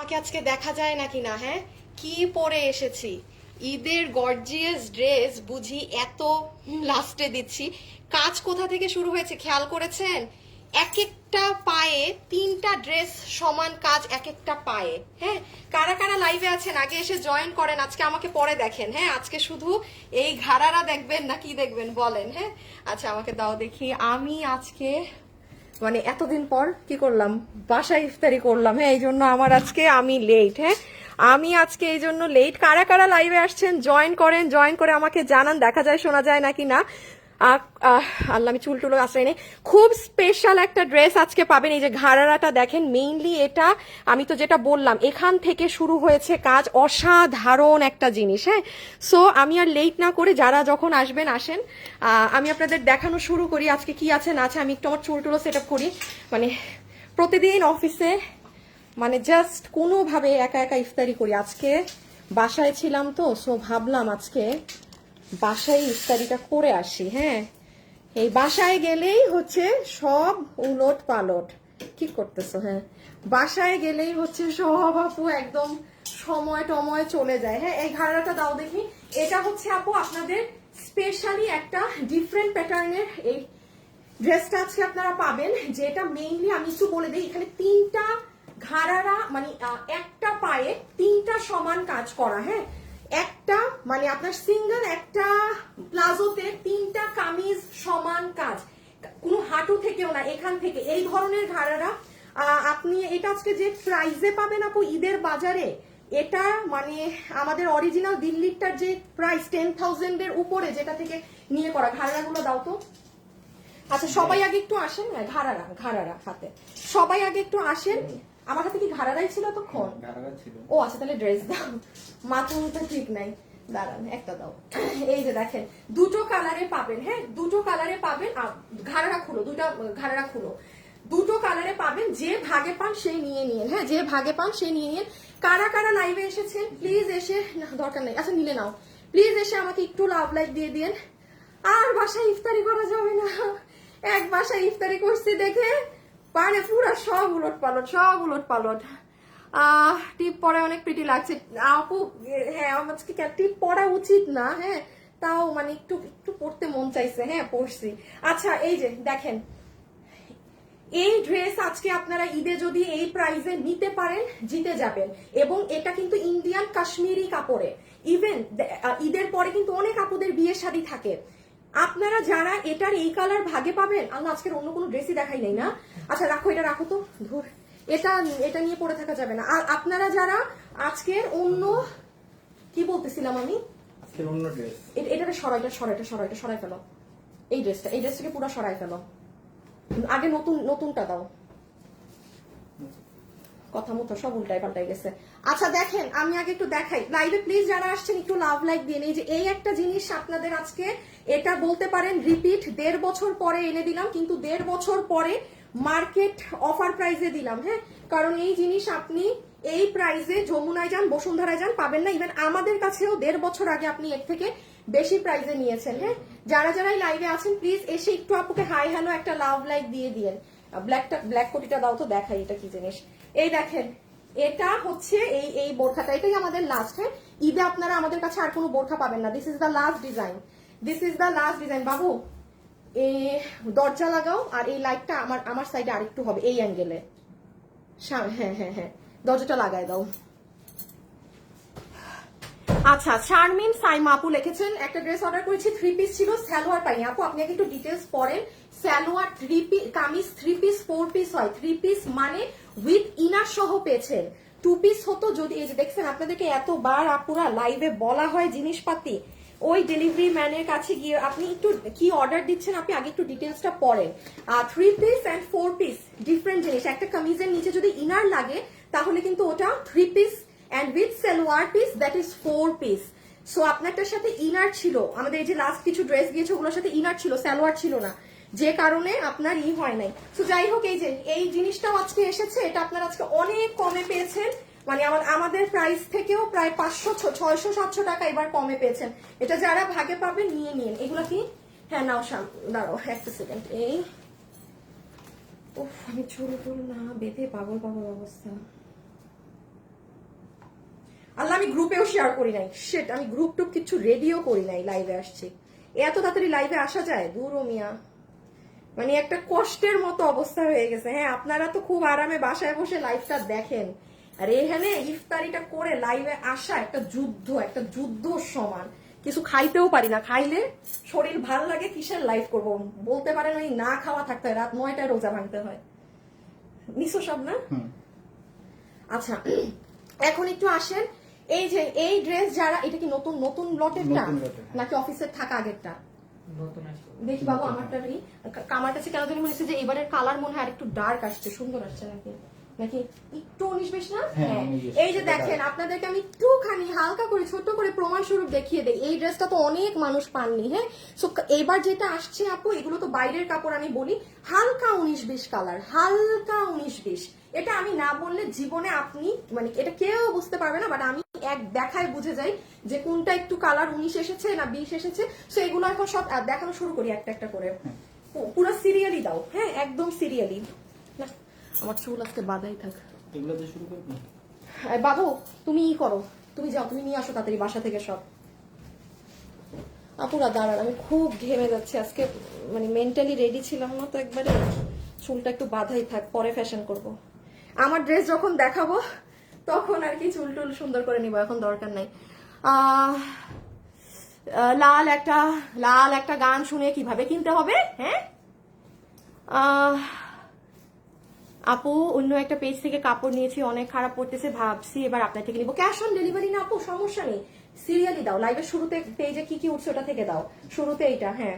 আমাকে আজকে দেখা যায় নাকি না? হ্যাঁ, কি পরে এসেছি? ঈদের গর্জিয়াস ড্রেস বুঝি এত লাস্টে দিচ্ছি। কাজ কোথা থেকে শুরু হয়েছে খেয়াল করেছেন? এক একটা পায়ে তিনটা ড্রেস, সমান কাজ এক একটা পায়ে। হ্যাঁ, কারা কারা লাইভে আছেন আগে এসে জয়েন করেন, আজকে আমাকে পরে দেখেন। হ্যাঁ, আজকে শুধু এই ঘাড়ারা দেখবেন না কি দেখবেন বলেন? হ্যাঁ, আচ্ছা আমাকে দাও দেখি। আমি আজকে মানে এতদিন পর কি করলাম, বাসায় ইফতারি করলাম। হ্যাঁ, এই জন্য আমার আজকে আমি লেট। হ্যাঁ, আমি আজকে এই জন্য লেট। কারা কারা লাইভে আসছেন জয়েন করেন, জয়েন করে আমাকে জানান দেখা যায় শোনা যায় নাকি না। আল্লাহ, আমি চুল টুলো আশ্রয় নেই। খুব স্পেশাল একটা ড্রেস আজকে পাবেন। এই যে ঘাড়ারাটা দেখেন, মেইনলি এটা আমি তো যেটা বললাম এখান থেকে শুরু হয়েছে কাজ, অসাধারণ একটা জিনিস। হ্যাঁ, সো আমি আর লেট না করে যারা যখন আসবেন আসেন, আমি আপনাদের দেখানো শুরু করি আজকে কি আছে না আছে। আমি একটু আমার চুল টুলো সেট আপ করি। মানে প্রতিদিন অফিসে মানে জাস্ট কোনোভাবে একা একা ইফতারি করি। আজকে বাসায় ছিলাম তো, সো ভাবলাম আজকে বাসায় ইফতারিটা করে আসি। হ্যাঁ, এই বাসায় গেলেই হচ্ছে সব উলট পালট। কি করতেছো? হ্যাঁ, বাসায় গেলেই হচ্ছে সব আপু একদম সময় টময় চলে যায়। হ্যাঁ, এই ঘাড়াটা দাও দেখি। এটা হচ্ছে আপু আপনাদের স্পেশালি একটা ডিফারেন্ট প্যাটার্নের এই ড্রেসটা আজকে আপনারা পাবেন, যেটা মেইনলি আমি একটু বলে দিই। এখানে তিনটা ঘাড়ারা মানে একটা পায়ে তিনটা সমান কাজ করা। হ্যাঁ, একটা মানে আপনার সিঙ্গেল একটা প্লাজোতে তিনটা কামিজ সমান কাজ, কোনো হাঁটু থেকেও না, এখান থেকে এই ধরনের ঘাড়ারা আপনি এটা আজকে যে প্রাইসে পাবেন আপু ঈদের বাজারে, এটা মানে আমাদের অরিজিনাল দিল্লিরটার যে প্রাইস 10,000 এর উপরে, যেটা থেকে নিয়ে করা। ঘাড়াগুলো দাও তো। আচ্ছা সবাই আগে একটু আসেন। ঘাড়ারা ঘাড়ারা হাতে সবাই আগে একটু আসেন। আমার হাতে কি ঘাড়ারাই ছিল তখন? ও আচ্ছা, তাহলে ড্রেস দাও, মাথা মুথা ঠিক নাই, দাঁড়ান একটা দাও। এই যে দেখেন দুটো কালারে পাবেন। হ্যাঁ, দুটো কালারে পাবেন। ঘাড়ারা খুলো, দুইটা ঘাড়ারা খুলো, দুটো কালারে পাবেন। যে ভাগে পান সেই নিয়ে নিন। হ্যাঁ, যে ভাগে পান সেই নিয়ে নিন। কারা কারা লাইভে এসেছেন প্লিজ এসে, না দরকার নেই, আচ্ছা নিলে নাও, প্লিজ এসে আমাকে একটু লাভ লাইক দিয়ে দিন। আর বাসায় ইফতারি করা যাবে না, এক বাসায় ইফতারি করছি দেখে মানে পুরো সব উলট পালট, সব উলট পালট। টিপ পরা অনেক প্রিটি লাগছে আপু। হ্যাঁ, আমার টিপ পরা উচিত না, হ্যাঁ তাও মানে একটু একটু পড়তে মন চাইছে। হ্যাঁ, পড়ছি। আচ্ছা এই যে দেখেন, এই ড্রেস আজকে আপনারা ঈদে যদি এই প্রাইসে নিতে পারেন জিতে যাবেন। এবং এটা কিন্তু ইন্ডিয়ান কাশ্মীরি কাপড়ে। ইভেন ঈদের পরে কিন্তু অনেক আপুদের বিয়ে শাদী থাকে, আপনারা যারা এটার এই কালার ভাগে পাবেন। আল্লাহ, আজকের অন্য কোনো ড্রেসই দেখাই নাই না। আচ্ছা রাখো, এটা রাখো তো, ধুর, এটা এটা নিয়ে পড়ে থাকা যাবে না। আর আপনারা যারা আজকের অন্য, কি বলতেছিলাম আমি, আজকের অন্য ড্রেস, এটাকে সরাইটা সরাইটা সরাইটা সরাই ফেলো। এই ড্রেসটাকে পুরো সরাই ফেলো। আগে নতুনটা দাও, কথা মতো সব উল্টাই পাল্টাই গেছে। আচ্ছা দেখেন, আমি আগে একটু দেখাই লাইভে, প্লিজ যারা আসছেন একটু লাভ লাইক দিয়ে। এই যে এই একটা জিনিস আপনাদের আজকে, এটা বলতে পারেন রিপিট, 1.5 বছর পরে এনে দিলাম, কিন্তু 1.5 বছর পরে মার্কেট অফার প্রাইসে দিলাম। হ্যাঁ, কারণ এই জিনিস আপনি এই প্রাইসে যমুনায় যান, বসুন্ধরায় যান পাবেন না। ইভেন আমাদের কাছেও 1.5 বছর আগে আপনি এর থেকে বেশি প্রাইসে নিয়েছেন। হ্যাঁ, যারা যারাই লাইভে আছেন প্লিজ এসে একটু আপুকে হাই হ্যালো একটা লাভ লাইক দিয়ে দিয়েন। ব্ল্যাক কোটিটা দাও তো, দেখাই এটা কি জিনিস। এই দেখেন, এটা হচ্ছে এই এই বোরখাটা, এটাই আমাদের লাস্ট। হ্যাঁ, ঈদে আপনারা আমাদের কাছে আর কোনো বোরখা পাবেন না। This is the last design, this is the last design. বাবু এই দরজা লাগাও, আর এই লাইটটা আমার সাইডে আরেকটু হবে এই অ্যাঙ্গেলে। হ্যাঁ হ্যাঁ হ্যাঁ, দরজাটা লাগাই দাও। আচ্ছা, শারমিন সাইমা আপু লিখেছেন একটা ড্রেস অর্ডার করেছি, 3 পিস ছিল, সালোয়ার পাইনি। আপু আপনি একটু ডিটেলস পড়েন। Salwar 3 piece, kameez 3 piece 4 piece হয়। 3 পিস মানে উইথ ইনার সহ পেয়েছেন। 2 পিস হতো যদি, এই যে দেখছেন আপনাদেরকে এতবার আপুরা লাইভে বলা হয় জিনিসপাতি, ওই ডেলিভারি ম্যানের কাছে গিয়ে আপনি একটু কি অর্ডার দিচ্ছেন আপনি আগে একটু ডিটেলসটা পড়েন। 3 পিস অ্যান্ড 4 পিস ডিফারেন্ট জিনিস। একটা কামিজের নিচে যদি ইনার লাগে তাহলে কিন্তু ওটা 3 piece, and with salwar piece that is 4 piece. So আপনারটার সাথে ইনার ছিল, আমাদের এই যে লাস্ট কিছু ড্রেস গিয়েছে ওগুলোর সাথে ইনার ছিল, সালোয়ার ছিল না, যে কারণে আপনার হয় নাই। সো যাই হোক, এই যে এই জিনিসটাও আজকে এসেছে, এটা আপনারা আজকে অনেক কমে পেয়েছেন। মানে আমাদের প্রাইস থেকেও প্রায় 500 600 700 টাকা এবার কমে পেয়েছেন। এটা যারা ভাগে পাবেন নিয়ে নিন। এগুলো কি? হ্যাঁ নাও, দাঁড়াও একটা সেকেন্ড। এই উফ, আমি চুল না বেঁধে পাগল অবস্থা। আল্লাহ, আমি গ্রুপেও শেয়ার করি নাই, সেট আমি গ্রুপ টুপ কিছু রেডিও করি নাই, লাইভে আসছি। এত তাড়াতাড়ি লাইভে আসা যায়? দূর মিয়া, মানে একটা কষ্টের মতো অবস্থা হয়ে গেছে। হ্যাঁ, আপনারা তো খুব আরামে বাসায় বসে লাইভটা দেখেন, আর এখানে ইফতারিটা করে লাইভে আসা একটা যুদ্ধ, একটা যুদ্ধ সমান। কিছু খাইতেও পারি না, খাইলে শরীর ভাল লাগে, কিসের লাইভ করব বলতে পারেন, ওই না খাওয়া থাকতে হয়, রাত 9টায় রোজা ভাঙতে হয়। নিছো সব না? আচ্ছা, এখন একটু আসেন, এই যে এই ড্রেস যারা, এটা কি নতুন নতুন লটেরটা নাকি অফিসের থাকা আগেরটা? দেখি বাবু আমারটা নেই, আমার কাছে কেন জানি মনে হচ্ছে যে এবারের কালার মনে হয় আর একটু ডার্ক আসছে, সুন্দর আসছে নাকি নাকি একটু 19-20 না? হ্যাঁ, এই যে দেখেন, আপনাদেরকে আমি একটুখানি হালকা করে ছোট করে প্রমাণ স্বরূপ দেখিয়ে দেই। এই ড্রেসটা তো অনেক মানুষ পাননি। হ্যাঁ, সো এবার যেটা আসছে আপু, এগুলো তো বাইরের কাপড়, আমি বলি হালকা 19-20 কালার, হালকা 19-20। এটা আমি না বললে জীবনে আপনি মানে এটা কেউ বুঝতে পারবে না, বাট আমি এক দেখায় বুঝে যাই যে কোনটা একটু কালার 19 এসেছে না 20 এসেছে। সো এগুলো এখন সব দেখানো শুরু করি একটা একটা করে, পুরো সিরিয়ালি দাও। হ্যাঁ, একদম সিরিয়ালি। না, আমার চুল আজকে বাঁধাই থাক। এগুলো দিয়ে শুরু করব। বাবু তুমি ই করো, তুমি যাও, তুমি নিয়ে আসো তাড়াতাড়ি বাসা থেকে সব। আপুরা দাঁড়ান, আমি খুব ঘেমে যাচ্ছি আজকে, মানে মেন্টালি রেডি ছিলাম না তো একবারে। চুলটা একটু বাঁধাই থাক, পরে ফ্যাশন করব। আমার ড্রেস যখন দেখাবো তখন আর কি চুল টুল সুন্দর করে নিব, এখন দরকার নাই। লাল একটা গান শুনে কিভাবে কিনতে হবে। হ্যাঁ আপু, অন্য একটা পেজ থেকে কাপড় নিয়েছি, অনেক খারাপ পড়তেছে, ভাবছি এবার আপনার থেকে নিবো। ক্যাশ অন ডেলিভারি না আপু, সমস্যা নেই, সিরিয়ালি দাও। লাইভের শুরুতে পেজে কি কি উঠছে ওটা থেকে দাও, শুরুতে এইটা। হ্যাঁ,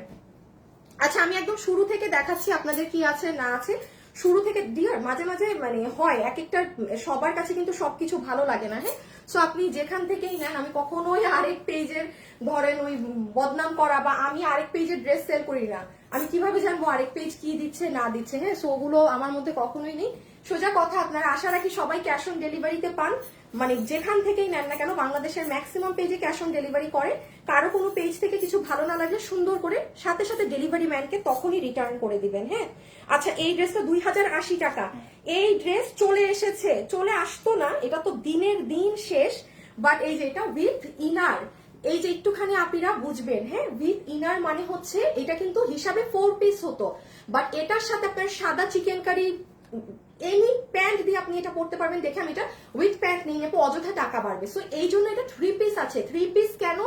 আচ্ছা, আমি একদম শুরু থেকে দেখাচ্ছি আপনাদের কি আছে না আছে। শুরু থেকে ডিয়ার, মাঝে মাঝে মানে হয় এক একটা, সবার কাছে কিন্তু সবকিছু ভালো লাগে না। হ্যাঁ, সো আপনি যেখান থেকেই নেন, আমি কখনোই আরেক পেজের ধরেন ওই বদনাম করা, বা আমি আরেক পেজের ড্রেস সেল করি না। আমি কিভাবে জানবো আরেক পেজ কি দিচ্ছে না দিচ্ছে? হ্যাঁ, সো ওগুলো আমার মধ্যে কখনোই নেই। সোজা কথা, আপনারা আশা রাখি সবাই ক্যাশ অন ডেলিভারিতে পান, মানে যেখান থেকেই নেন না কেন। বাংলাদেশের ম্যাক্সিমাম পেজে ক্যাশ অন ডেলিভারি করে। কারো কোনো পেজ থেকে কিছু ভালো না লাগলে সুন্দর করে সাথে সাথে ডেলিভারি ম্যানকে তখনই রিটার্ন করে দিবেন। হ্যাঁ, আচ্ছা, এই ড্রেসটা 2080 টাকা। এই ড্রেস চলে এসেছে, চলে আসতো না, এটা তো দিনের দিন শেষ। বাট এই যে এটা উইথ ইনার, এই যে একটুখানি আপিরা বুঝবেন। হ্যাঁ, উইথ ইনার মানে হচ্ছে এটা কিন্তু হিসাবে 4 পিস হতো, বাট এটার সাথে আপনার সাদা চিকেন কারি এনি প্যান্ট দিয়ে আপনি এটা পড়তে পারবেন। দেখে আমি এটা উইথ প্যান্ট নিয়ে নেবো, অযথা টাকা বাড়বে। সো এই জন্য এটা 3 পিস আছে। 3 পিস কেন?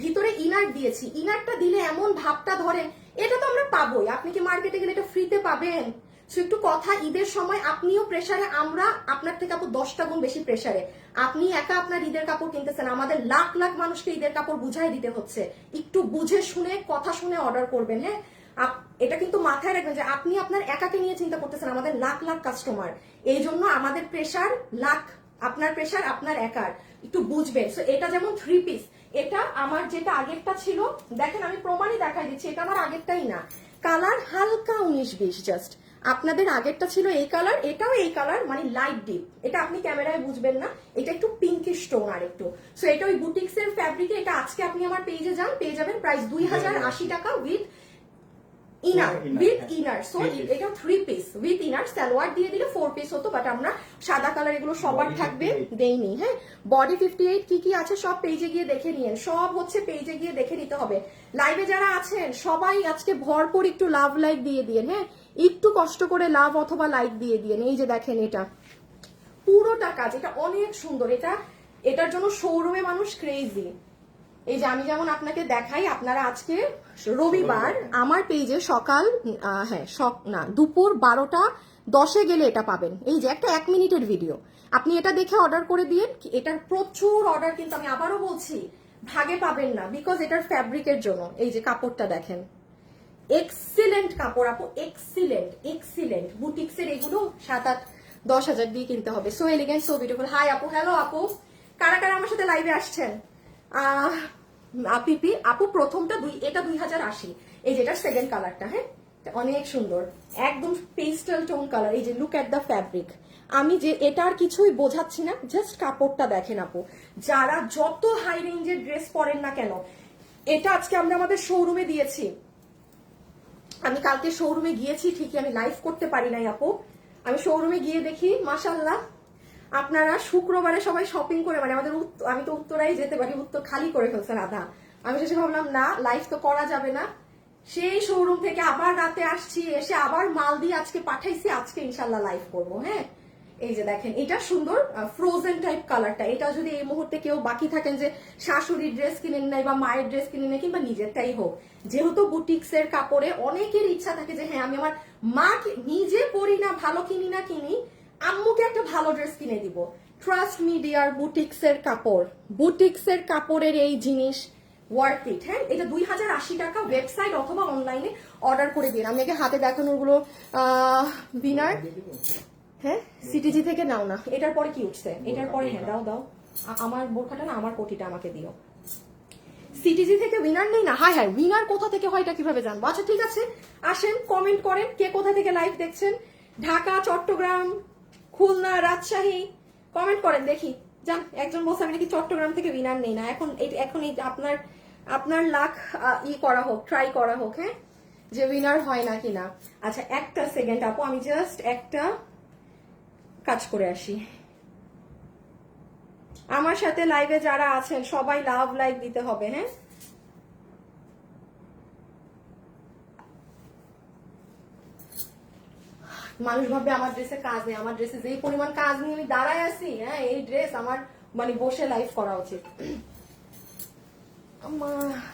ভিতরে ইনার দিয়েছি, ইনারটা দিলে এমন ভাবটা ধরেন, এটা তো আমরা পাবোই, আপনি কি মার্কেটে গেলে এটা ফ্রিতে পাবেন? সো একটু কথা, ঈদের সময় আপনিও প্রেসারে, আমরা আপনার থেকে আপু 10টা গুণ বেশি প্রেসারে। আপনি একা আপনার ঈদের কাপড় কিনতেছেন, আমাদের লাখ লাখ মানুষকে ঈদের কাপড় বুঝাই দিতে হচ্ছে। একটু বুঝে শুনে কথা শুনে অর্ডার করবেন। হ্যাঁ, এটা কিন্তু মাথায় রাখবেন যে আপনি আপনার একাকে নিয়ে চিন্তা করতেছেন, আমাদের লাখ লাখ কাস্টমার। এই জন্য আমাদের প্রেসার লাখ, আপনার প্রেসার আপনার একার, একটু বুঝবেন। সো এটা যেমন 3 পিস, এটা আমার যেটা আগেরটা ছিল, দেখেন আমি প্রমাণই দেখাই দিচ্ছি, এটা আমার আগেরটাই না। কালার হালকা 19-20 জাস্ট। আপনাদের আগেরটা ছিল এই কালার, এটাও এই কালার, মানে লাইট ডিপ। এটা আপনি ক্যামেরায় বুঝবেন না, এটা একটু পিঙ্কিশ টোন আর একটু। সো এটা ওই বুটিক্স এর ফ্যাব্রিকে। এটা আজকে আপনি আমার পেজে যান, পেয়ে যাবেন প্রাইস 2080 টাকা with inner, with inner. So এটা 3 পিস উইথ ইনার, সালোয়ার দিয়ে দিলে 4 পিস হতো, বাট আমরা সাদা কালার এগুলো সবার থাকবে দেইনি। হ্যাঁ, বডি 58 কি কি আছে সব পেজে গিয়ে দেখে নিয়েন, সব হচ্ছে পেজে গিয়ে দেখে নিতে হবে। লাইভে যারা আছেন সবাই আজকে ভরপুর একটু লাভ লাইক দিয়ে দিয়েন। হ্যাঁ, একটু কষ্ট করে লাভ অথবা লাইক দিয়ে দিয়েন। এই যে দেখেন, এটা পুরোটা কাজ, এটা অনেক সুন্দর। এটার জন্য শোরুমে মানুষ ক্রেজি। এই যে আমি যেমন আপনাকে দেখাই, আপনারা আজকে রবিবার আমার পেজে সকাল দুপুর 12:10 গেলে এটা পাবেন। এই যে একটা 1 মিনিটের ভিডিও, আপনি এটা দেখে অর্ডার করে দিন। এটার প্রচুর অর্ডার, কিন্তু আমি আবারও বলছি ভাগে পাবেন না, বিকজ এটার ফ্যাব্রিকের জন্য। এই যে কাপড়টা দেখেন, এক্সিলেন্ট কাপড় আপু, এক্সিলেন্ট এক্সিলেন্ট। বুটিক্সের এগুলো 7-8-10 হাজার দিয়ে কিনতে হবে। So elegant, so beautiful. Hi আপু, হ্যালো আপু, কারা কারা আমার সাথে লাইভে আসছেন? পিপি আপু, প্রথমটা এটা 2080। এই যে এটার সেকেন্ড কালারটা, হ্যাঁ অনেক সুন্দর, একদম পেস্টেল টোন কালার। এই যে লুক এট দ্য ফ্যাব্রিক। আমি যে এটার কিছুই বোঝাচ্ছি না, জাস্ট কাপড়টা দেখেন আপু। যারা যত হাই রেঞ্জের ড্রেস পরেন না কেন, এটা আজকে আমরা আমাদের শোরুমে দিয়েছি। আমি কালকে শোরুমে গিয়েছি ঠিকই, আমি লাইভ করতে পারি নাই আপু। আমি শোরুমে গিয়ে দেখি মাশাআল্লাহ আপনারা শুক্রবারে সবাই শপিং করে, মানে আমাদের আমি তো উত্তরাই যেতে পারি, উত্তর খালি করে ফেলছেন আধা। আমি শেষে ভাবলাম না, লাইভ তো করা যাবে না, সেই শোরুম থেকে আবার রাতে আসছি, এসে আবার মাল দিয়ে আজকে পাঠাইছি, আজকে ইনশাল্লাহ লাইভ করবো। হ্যাঁ, এই যে দেখেন, এটা সুন্দর ফ্রোজেন টাইপ কালারটা। এটা যদি এই মুহূর্তে কেউ বাকি থাকেন যে শাশুড়ির ড্রেস কিনেন নাই বা মায়ের ড্রেস কিনে নেই, কিংবা নিজেরটাই হোক, যেহেতু বুটিক্স এর কাপড়ে অনেকের ইচ্ছা থাকে যে হ্যাঁ আমি আমার মা নিজে পরি না, ভালো কিনি না কিনি, আম্মুকে একটা ভালো ড্রেস কিনে দিব। ট্রাস্ট মি ডিয়ার, বুটিক্স এর কাপড়, বুটিক্স এর কাপড়ের এই জিনিস ওয়ার্থ ইট। হ্যাঁ, এটা 2080 টাকা, ওয়েবসাইট অথবা অনলাইনে অর্ডার করে দিন। আমি আগে হাতে দেখানোর গুলো বিনার, হ্যাঁ সিটিজি থেকে নাও না। এটার পরে কি উঠছে, এটার পরে হ্যাঁ দাও দাও, আমার বোরখাটা না, আমার কোটিটা আমাকে দিও। সিটিজি থেকে উইনার নেই না? হাই হাই, উইনার কোথা থেকে হয় এটা কিভাবে জানবো? আচ্ছা ঠিক আছে, আসেন কমেন্ট করেন কে কোথা থেকে লাইভ দেখছেন। ঢাকা, চট্টগ্রাম, খুলনা, রাজশাহী, কমেন্ট করেন দেখি। জান, একজন বলছে আমি নাকি চট্টগ্রাম থেকে উইনার নেই না। এখন এই আপনার লাখ করা হোক, ট্রাই করা হোক, হ্যাঁ, যে উইনার হয় না কিনা। আচ্ছা একটা সেকেন্ড আপু, আমি জাস্ট একটা কাজ করে আসি। আমার সাথে লাইভে যারা আছেন সবাই লাভ লাইক দিতে হবে। হ্যাঁ, মানুষ ভাববে আমার ড্রেসে কাজ নেই, আমার ড্রেসে যেই পরিমাণ কাজ নিয়ে আমি দাঁড়ায় আছি, হ্যাঁ এই ড্রেস আমার মানে বসে লাইভ করা উচিত।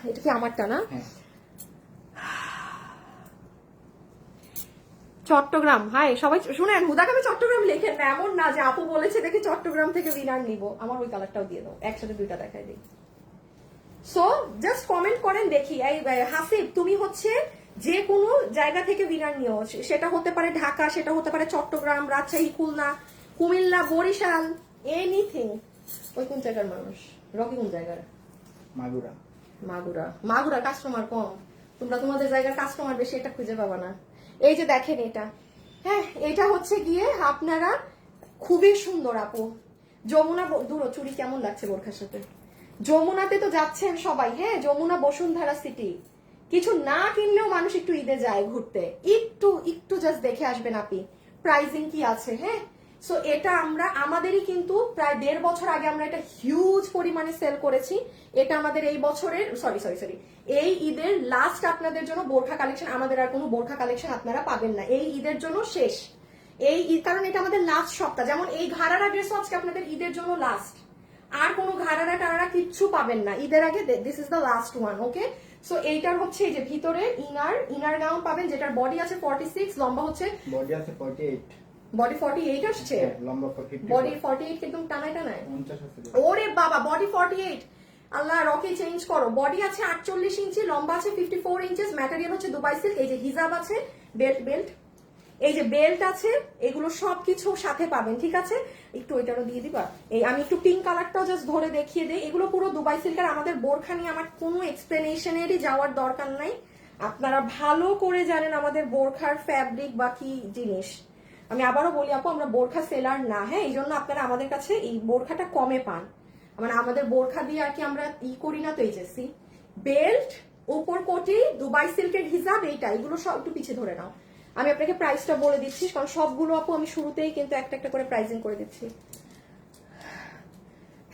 এটা কি আমারটা না? চট্টগ্রাম, হাই সবাই শুনেন, হুদাকে আমি চট্টগ্রাম লেখেন না, এমন না যে আপু বলেছে দেখে চট্টগ্রাম থেকে উইনার নিব। আমার ওই কালারটাও দিয়ে দাও, একসাথে দুইটা দেখাই দিই। সো জাস্ট কমেন্ট করেন দেখি। এই হাসিব, তুমি হচ্ছে যে কোনো জায়গা থেকে উইনার নিও, সেটা হতে পারে ঢাকা, সেটা হতে পারে চট্টগ্রাম, রাজশাহী, খুলনা, কুমিল্লা, বরিশাল, এনিথিং। ওই কোন জায়গার মানুষ? রকি কোন জায়গার? মাগুরা। মাগুরা, মাগুরা কাস্টমার কম, তোমরা তোমাদের জায়গার কাস্টমার বেশি, এটা খুঁজে পাবা না। এই যে দেখেন এটা, হ্যাঁ এটা হচ্ছে গিয়ে আপনারা, খুবই সুন্দর আপু। যমুনা দূর, চুরি কেমন লাগছে বোরখার সাথে? যমুনাতে তো যাচ্ছেন সবাই, হ্যাঁ যমুনা, বসুন্ধরা সিটি, কিছু না কিনলেও মানুষ একটু ঈদে যায় ঘুরতে, একটু একটু জাস্ট দেখে আসবেন আপনি প্রাইজিং কি আছে। হ্যাঁ, সো এটা আমরা আমাদেরই কিন্তু প্রায় 1.5 বছর আগে আমরা এটা হিউজ পরিমাণে সেল করেছি। এটা আমাদের এই বছরের সরি এই ঈদের লাস্ট আপনাদের জন্য বোরখা কালেকশন। আমাদের আর কোনো বোরখা কালেকশন আপনারা পাবেন না, এই ঈদের জন্য শেষ। এই ঈদ, কারণ এটা আমাদের লাস্ট সপ্তাহ। যেমন এই ঘাড়ারা ড্রেসও আজকে আপনাদের ঈদের জন্য লাস্ট, আর কোনো ঘাড়ারা টাড়ারা কিচ্ছু পাবেন না ঈদের আগে। This is the last one. Okay, so এইটার হচ্ছে এই যে ভিতরে ইনার গাউন পাবেন, যেটার বডি আছে 46, লম্বা হচ্ছে বডি আছে 48, বডি 48 আসছে, লম্বা 54, বডি 48 কিন্তু টানায় 50 আছে। ওরে বাবা, বডি 48, আল্লাহ রকি চেঞ্জ করো। বডি আছে 48 ইঞ্চি, লম্বা আছে 54 ইঞ্চেস, ম্যাটেরিয়াল হচ্ছে দুবাই সিল্ক। এই যে হিজাব আছে, বেল্ট, এই যে বেল্ট আছে, এগুলো সবকিছু সাথে পাবেন। ঠিক আছে, একটু ওইটারও দিয়ে দিবা। এই আমি একটু পিঙ্ক কালারটাও জাস্ট ধরে দেখিয়ে দেই। এগুলো পুরো দুবাই সিল্কের। আমাদের বোরখা নিয়ে আমার কোনো এক্সপ্লেনেশনেরই যাওয়ার দরকার নাই, আপনারা ভালো করে জানেন আমাদের বোরখার ফ্যাব্রিক বা কি জিনিস। আমি আবারও বলি আপু, আমরা বোরখা সেলার না, হ্যাঁ এই জন্য আপনারা আমাদের কাছে এই বোরখাটা কমে পান। মানে আমাদের বোরখা দিয়ে আর কি আমরা করি না। তো এই যে সি বেল্ট, উপর কোটি, দুবাই সিল্কের হিজাব, এইটা এগুলো সব একটু পিছিয়ে ধরে নাও। আমি আপনাকে প্রাইসটা বলে দিচ্ছি, কারণ সবগুলো আপু আমি শুরুতেই কিন্তু একটা একটা করে প্রাইজিং করে দিচ্ছি।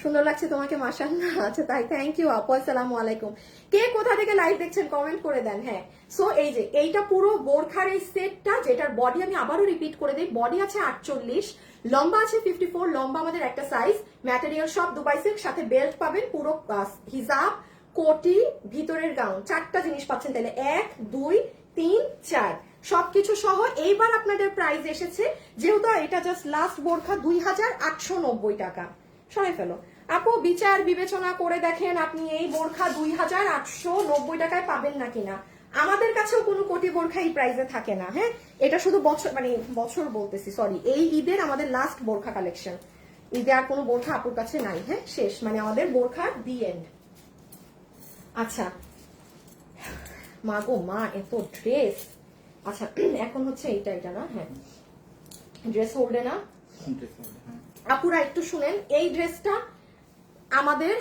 সুন্দর লাগছে তোমাকে মাশাআল্লাহ। আচ্ছা তাই, থ্যাংক ইউ আপু, আসসালামু আলাইকুম। কে কোথা থেকে লাইভ দেখছেন কমেন্ট করে দেন। হ্যাঁ, সো এই যে এইটা পুরো বোরখার এই সেটটা, যেটার বডি আমি আবারও রিপিট করে দিই, বডি আছে 48, লম্বা আছে 54, লম্বা আমাদের একটা সাইজ, ম্যাটেরিয়াল সব দুবাই সিল্ক, সাথে বেল্ট পাবেন, পুরো হিজাব, কোটি, ভিতরের গাউন, 4টা জিনিস পাচ্ছেন। তাহলে 1 2 3 4 সবকিছু সহ এইবার আপনাদের প্রাইস এসেছে, যেহেতু এটা জাস্ট লাস্ট বোরখা, 2890 টাকা। সরাই ফেলো আপু, বিচার বিবেচনা করে দেখেন আপনি এই বোরখা 2890 টাকায় পাবেন না কিনা। আমাদের কাছেও কোনো কোটি বোরখা এই প্রাইসে থাকে না। হ্যাঁ, এটা শুধু বছর বলতেছি, সরি, এই ঈদের আমাদের লাস্ট বোরখা কালেকশন। ঈদে আর কোনো বোরখা আপুর কাছে নাই। হ্যাঁ, শেষ, মানে আমাদের বোরখার দি এন্ড। আচ্ছা মা গো মা, এত ড্রেস। আচ্ছা এখন হচ্ছে এইটা না, হ্যাঁ ড্রেস হোল্ডে না আপুরা, একটু শুনেন। এই ড্রেসটা আমাদের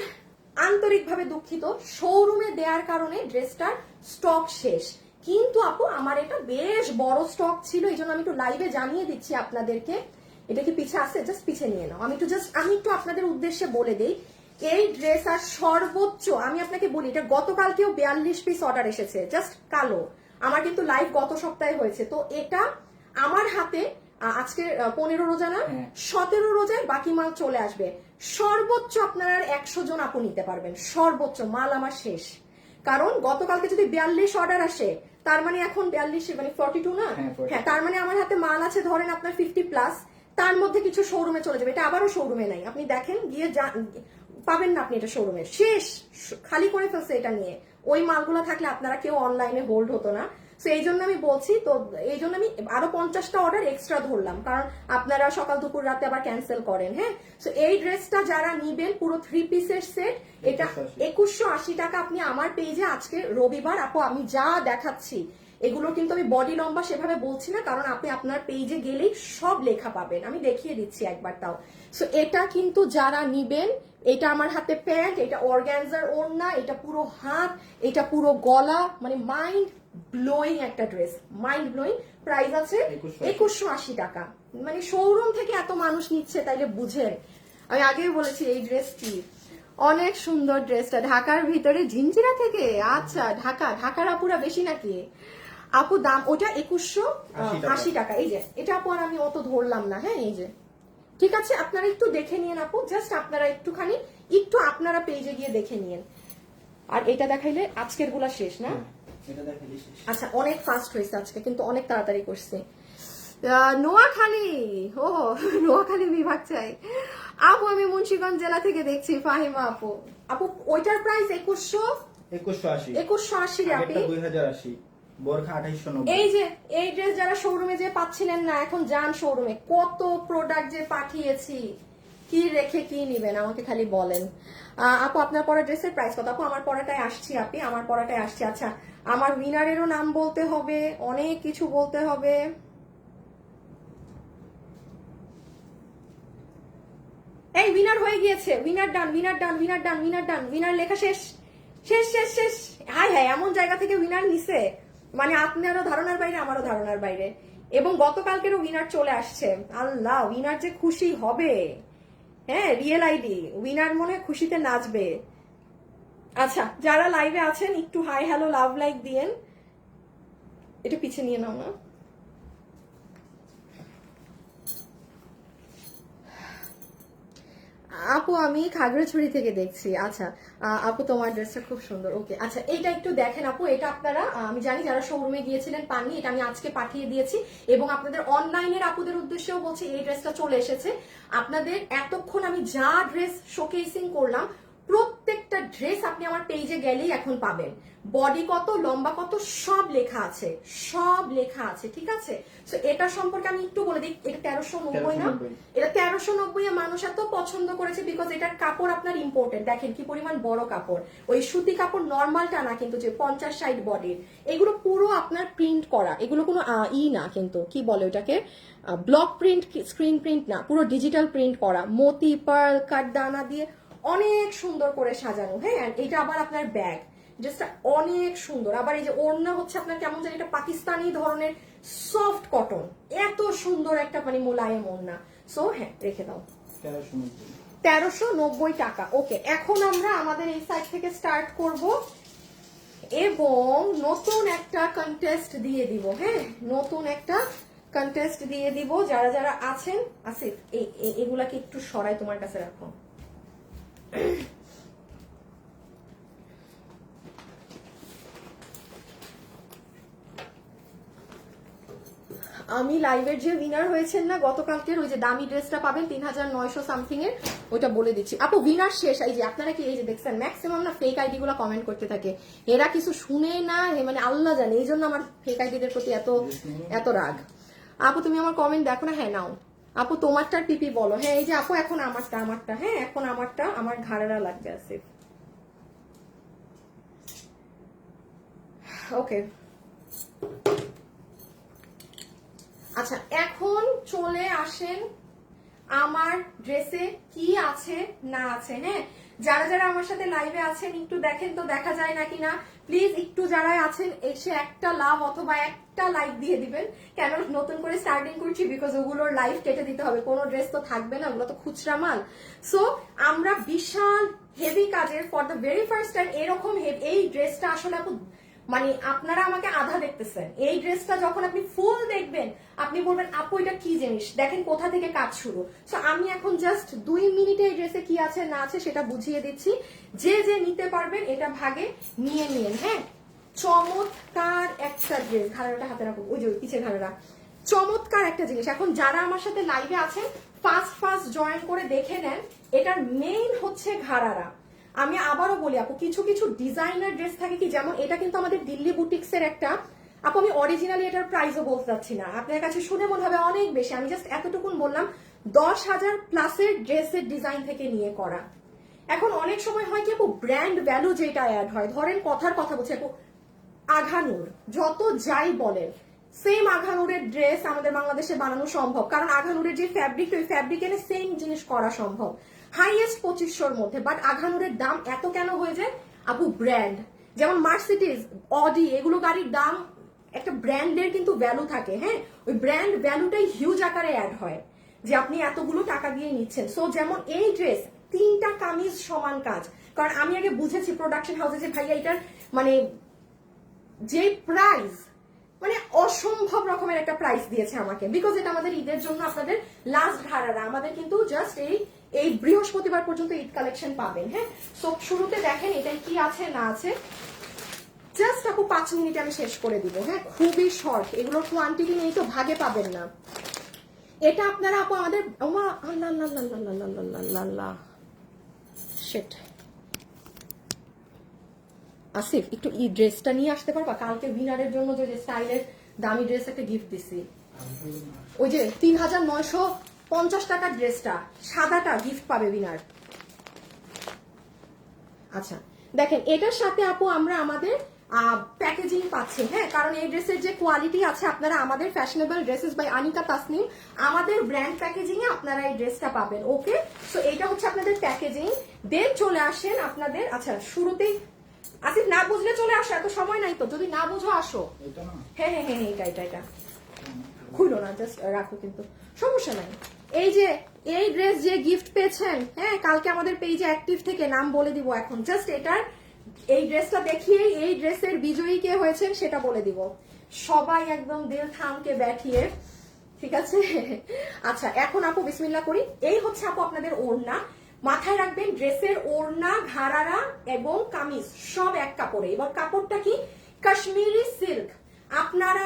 আন্তরিকভাবে দুঃখিত, শোরুমে দেওয়ার কারণে ড্রেসটার স্টক শেষ। কিন্তু আপু আমার এটা বেশ বড় স্টক ছিল, এই জন্য আমি একটু লাইভে জানিয়ে দিচ্ছি আপনাদেরকে। এটা কি পিছে আছে? জাস্ট পিছে নিয়ে নাও। আমি একটু আপনাদের উদ্দেশ্যে বলে দিই, এই ড্রেস আর সর্বোচ্চ আমি আপনাকে বলি, এটা গতকালকেও 42 পিস অর্ডার এসেছে, জাস্ট কালো। আমার কিন্তু লাইভ গত সপ্তাহে হয়েছে। তো এটা আমার হাতে আজকে 15 রোজা না, 17 রোজায় বাকি মাল চলে আসবে। সর্বোচ্চ আপনারা 100 জন আপু নিতে পারবেন, সর্বোচ্চ। মাল আমার শেষ, কারণ গতকালকে যদি 42 অর্ডার আসে, তার মানে এখন 42 মানে 42 না, হ্যাঁ, তার মানে আমার হাতে মাল আছে ধরেন আপনার 50 প্লাস। তার মধ্যে কিছু শোরুমে চলে যাবে, এটা আবারও শোরুমে নাই, আপনি দেখেন গিয়ে পাবেন না আপনি এটা শোরুমে, শেষ, খালি করে ফেলছে এটা নিয়ে। ওই মালগুলো থাকলে আপনারা কেউ অনলাইনে হোল্ড হতো না। তো এই জন্য আমি বলছি, তো এই জন্য আমি আরো 50টা অর্ডার এক্সট্রা ধরলাম, কারণ আপনারা সকাল দুপুর রাতে আবার ক্যান্সেল করেন। হ্যাঁ, তো এই ড্রেসটা যারা নিবেন পুরো 3 পিসের সেট, এটা 2180 টাকা। আপনি আমার পেজে আজকে রবিবার আপু আমি যা দেখাচ্ছি এগুলো কিন্তু আমি বডি লম্বা সেভাবে বলছি না, কারণ আপনি আপনার পেজে গেলেই সব লেখা পাবেন, আমি দেখিয়ে দিচ্ছি একবার তাও। সো এটা কিন্তু যারা নিবেন, এটা আমার হাতে প্যান্ট, এটা অর্গানজার ওড়না, এটা পুরো হাত, এটা পুরো গলা, মানে মাইন্ড ব্লোয়িং একটা ড্রেস, মাইন্ড ব্লোয়িং। প্রাইস আছে 2180 টাকা। মানে শোরুম থেকে এত মানুষ নিচ্ছে, তাইলে বুঝেন। আমি আগেই বলেছি এই ড্রেসটি অনেক সুন্দর, ড্রেসটা ঢাকার ভিতরে ঝিনঝিরা থেকে। আচ্ছা, ঢাকার আপুরা বেশি নাকি আপু? দাম ওটা 2180 টাকা। এই যে এটা আপু আর আমি অত ধরলাম না, হ্যাঁ, এই যে ঠিক আছে, আপনারা একটু দেখে নিন আপু, জাস্ট আপনারা একটু আপনারা পেজে গিয়ে দেখে নিন। আর এটা দেখাইলে আজকের গুলা শেষ না? আচ্ছা, অনেক ফাস্ট হয়েছে আজকে, কিন্তু অনেক তাড়াতাড়ি করছে। নোয়াখালী, ও নোয়াখালী বিভাগ চাই আপু, আমি মুন্সিগঞ্জ জেলা থেকে দেখছি। ফাহিমা আপু, আপু ওইটার প্রাইস 2180 আপনি 2080, বোরখা 2890। এই যে এই ড্রেস যারা শোরুমে যে পাচ্ছিলেন না, এখন যান শোরুমে, কত প্রোডাক্ট যে পাঠিয়েছি, কি রেখে কি নিবেন আমাকে খালি বলেন। আপু আপনার পরা ড্রেসের প্রাইস কত? আপু আমার পরাটায় আসছি, আপনি আমার পরাটায় আসছি। আচ্ছা, আমার উইনারেরও নাম বলতে হবে, অনেক কিছু বলতে হবে। এই উইনার হয়ে গিয়েছে, উইনার ডান, উইনার ডান, উইনার ডান, উইনার ডান, উইনার লেখা শেষ শেষ শেষ শেষ। হাই হাই, এমন জায়গা থেকে উইনার নিছে, মানে আপনারও ধারণার বাইরে, আমারও ধারণার বাইরে। এবং গতকালকেরও উইনার চলে আসছে। আল্লাহ, উইনার যে খুশি হবে। হ্যাঁ, রিয়েল আইডি উইনার মনে খুশিতে নাচবে। আচ্ছা, যারা লাইভে আছেন একটু হাই হ্যালো লাভ লাইক দিয়েন। এটা পিছে নিয়ে নাও না। আপু আমি খাগড়াছড়ি থেকে দেখছি। আচ্ছা আপু, তোমার ড্রেসটা খুব সুন্দর। ওকে, আচ্ছা এইটা একটু দেখেন আপু, এটা আপনারা আমি জানি যারা শোরুমে গিয়েছিলেন পাননি, এটা আমি আজকে পাঠিয়ে দিয়েছি। এবং আপনাদের অনলাইনের আপুদের উদ্দেশ্যেও বলছি, এই ড্রেসটা চলে এসেছে। আপনাদের এতক্ষণ আমি যা ড্রেস শোকেসিং করলাম, প্রত্যেকটা ড্রেস আপনি আমার পেজে গেলেই এখন পাবেন। বডি কত, লম্বা কত, সব লেখা আছে, সব লেখা আছে, ঠিক আছে। সো এটা সম্পর্কে আমি একটু বলে দিই, এটা 1390 না, এটা 1390 মানুষ এত পছন্দ করেছে বিকজ এটার কাপড় আপনার ইম্পোর্টেড। দেখেন কি পরিমাণ বড় কাপড়, ওই সুতি কাপড় নর্মালটা না কিন্তু, যে 50-60 বডির, এগুলো পুরো আপনার প্রিন্ট করা, এগুলো কোনো না, কিন্তু কি বলে ওটাকে, ব্লক প্রিন্ট, স্ক্রিন প্রিন্ট না, পুরো ডিজিটাল প্রিন্ট করা, মতি পার্ল কাঠদানা দিয়ে অনেক সুন্দর করে সাজানো। হ্যাঁ, এটা আবার আপনার ব্যাগ, জাস্ট অনেক সুন্দর। আবার এই যে ওড়না হচ্ছে আপনার কেমন জানি এটা পাকিস্তানি ধরনের সফট কটন, এত সুন্দর একটা মানে মোলায়েম ওড়না। সো হ্যাঁ, রেখে দাও 1390 টাকা। ওকে, এখন আমরা আমাদের এই সাইড থেকে স্টার্ট করব এবং নতুন একটা কন্টেস্ট দিয়ে দিব। হ্যাঁ, নতুন একটা কন্টেস্ট দিয়ে দিব। যারা যারা আছেন, আসিফ এগুলাকে একটু সরাই তোমার কাছে রাখো। আমি লাইভের যে উইনার হয়েছেন না গতকালকের, ওই যে দামি ড্রেসটা পাবেন 3900 সামথিং এর, ওইটা বলে দিচ্ছি আপু। উইনার শেষ। এই যে আপনারা কি এই যে দেখছেন, ম্যাক্সিমাম না ফেক আইডি গুলো কমেন্ট করতে থাকে, এরা কিছু শুনে না, মানে আল্লাহ জানে, এই জন্য আমার ফেক আইডিদের প্রতি এত রাগ। আপু তুমি আমার কমেন্ট দেখো না? হ্যাঁ নাও আপু, তোমারটার পিপি বলো। হ্যাঁ, এই যে আপু এখন আমারটা, হ্যাঁ এখন আমারটা, আমার ঘাড়েরা লাগবে আছে। ওকে, আচ্ছা এখন চলে আসেন আমার ড্রেসে কি আছে না আছে। হ্যাঁ, যারা যারা আমার সাথে লাইভে আছেন একটু দেখেন তো দেখা যায় নাকি না, প্লিজ একটু যারা আছেন এসে একটা লাভ অথবা একটা লাইক দিয়ে দিবেন, কেন নতুন করে স্টার্টিং করছি, বিকজ ওগুলোর লাইভ কেটে দিতে হবে, কোনো ড্রেস তো থাকবে না, ওগুলো তো খুচরা মাল। সো আমরা বিশাল হেভি কাজের for the very first time এরকম এই ড্রেসটা আসলে আপু মানে আপনারা আমাকে আধা দেখতেছেন, এই ড্রেসটা যখন আপনি ফুল দেখবেন আপনি বলবেন আপু এটা কি জিনিস, দেখেন কোথা থেকে কাজ শুরু। সো আমি এখন জাস্ট 2 মিনিটে এই ড্রেসে কি আছে না আছে সেটা বুঝিয়ে দিচ্ছি, যে যে নিতে পারবেন এটা ভাগে নিয়ে নিন। হ্যাঁ, চমৎকার একটা ড্রেস, ঘাড়াটা হাতে রাখুন, ওই যে পিছের ঘাড়া, চমৎকার একটা জিনিস। এখন যারা আমার সাথে লাইভে আছেন ফার্স্ট জয়েন করে দেখে নেন, এটার মেইন হচ্ছে ঘাড়ারা। আমি আবারও বলি আপু, কিছু কিছু ডিজাইনার ড্রেস থাকে কি, যেমন এটা কিন্তু আমাদের দিল্লি বুটিক্স এর একটা, আপু আমি অরিজিনালি এটার প্রাইসও বলতে চাচ্ছি না, আপনার কাছে শুনে মনে হবে অনেক বেশি, আমি জাস্ট এতটুকুন বললাম 10,000 প্লাসের ড্রেসের ডিজাইন থেকে নিয়ে করা। এখন অনেক সময় হয় কি আপু, ব্র্যান্ড ভ্যালু যেটা অ্যাড হয়, ধরেন কথার কথা বলছি আপু, আঘানুর যত যাই বলেন, সেম আঘানুরের ড্রেস আমাদের বাংলাদেশে বানানো সম্ভব, কারণ আঘানুরের যে ফ্যাব্রিক, ওই ফ্যাব্রিক এনে সেম জিনিস করা সম্ভব, হাইয়েস্ট 2500-র মধ্যে। বাট আঘানুরের দাম এত কেন হয়ে যায় আপু, ব্র্যান্ড, যেমন মার্সিডিজ, অডি, এগুলো গাড়ির দাম একটা ব্র্যান্ডের কিন্তু ভ্যালু থাকে। হ্যাঁ, ওই ব্র্যান্ড ভ্যালুটাই হিউজ আকারে অ্যাড হয়, যে আপনি এতগুলো টাকা দিয়ে নিচ্ছেন। সো যেমন এই ড্রেস 3টা কামিজ সমান কাজ, কারণ আমি আগে বুঝেছি প্রোডাকশন হাউসে যে ভাইয়া এটার মানে যে প্রাইস, মানে অসম্ভব রকমের একটা প্রাইস দিয়েছে আমাকে, বিকজ এটা আমাদের ঈদের জন্য আপনাদের লাস্ট ঘাড়ারা, আমাদের কিন্তু জাস্ট এই বৃহস্পতিবার পর্যন্ত ঈদ কালেকশন পাবেন। হ্যাঁ, সো শুরুতে দেখেন এটাই কি আছে না আছে, জাস্ট আপু 5 মিনিটে আমি শেষ করে দিব। হ্যাঁ, খুবই শর্ট, এগুলোর কোয়ান্টিটি নেই তো ভাগে পাবেন না। এটা আপনারা আপু আমাদের আসিফ একটু এই ড্রেসটা নিয়ে আসতে পারবা, কালকে উইনারের জন্য যে স্টাইলের দামি ড্রেস একটা গিফট দিছি, ওই যে 3950 টাকার ড্রেসটা সাদাটা গিফট পাবে উইনার। আচ্ছা দেখেন, এটার সাথে আপু আমরা আমাদের প্যাকেজিং পাচ্ছি। হ্যাঁ, কারণ এই ড্রেসের যে কোয়ালিটি আছে, আপনারা আমাদের fashionable dresses by Anika Tasnim, আমাদের ব্র্যান্ড প্যাকেজিং এ আপনারা এই ড্রেসটা পাবেন। ওকে, সো এটা হচ্ছে আপনাদের প্যাকেজিং। দেন চলে আসেন আপনাদের, আচ্ছা শুরুতেই আসিফ না বুঝলে চলে আসো, এত সময় নাই তো, যদি না বুঝো আসো। হ্যাঁ হ্যাঁ হ্যাঁ, এটা খুলো না, জাস্ট রাখো, কিন্তু সমস্যা নাই। এই যে এই ড্রেস যে গিফট পেয়েছেন, হ্যাঁ কালকে আমাদের পেজে অ্যাক্টিভ থেকে নাম বলে দিব এখন, জাস্ট এটার এই ড্রেসটা দেখিয়ে এই ড্রেসের বিজয়ী কে হয়েছেন সেটা বলে দিব, সবাই একদম দিল থামকে ব্যাঠিয়ে, ঠিক আছে? আচ্ছা এখন আপু বিসমিল্লাহ করি। এই হচ্ছে আপু আপনাদের ওড়না, মাথায় রাখবেন ড্রেসের ওড়না, ঘাড়ারা এবং কামিজ সব এক কাপড়ে। এবার কাপড়টা কি, কাশ্মীরি সিল্ক। আপনারা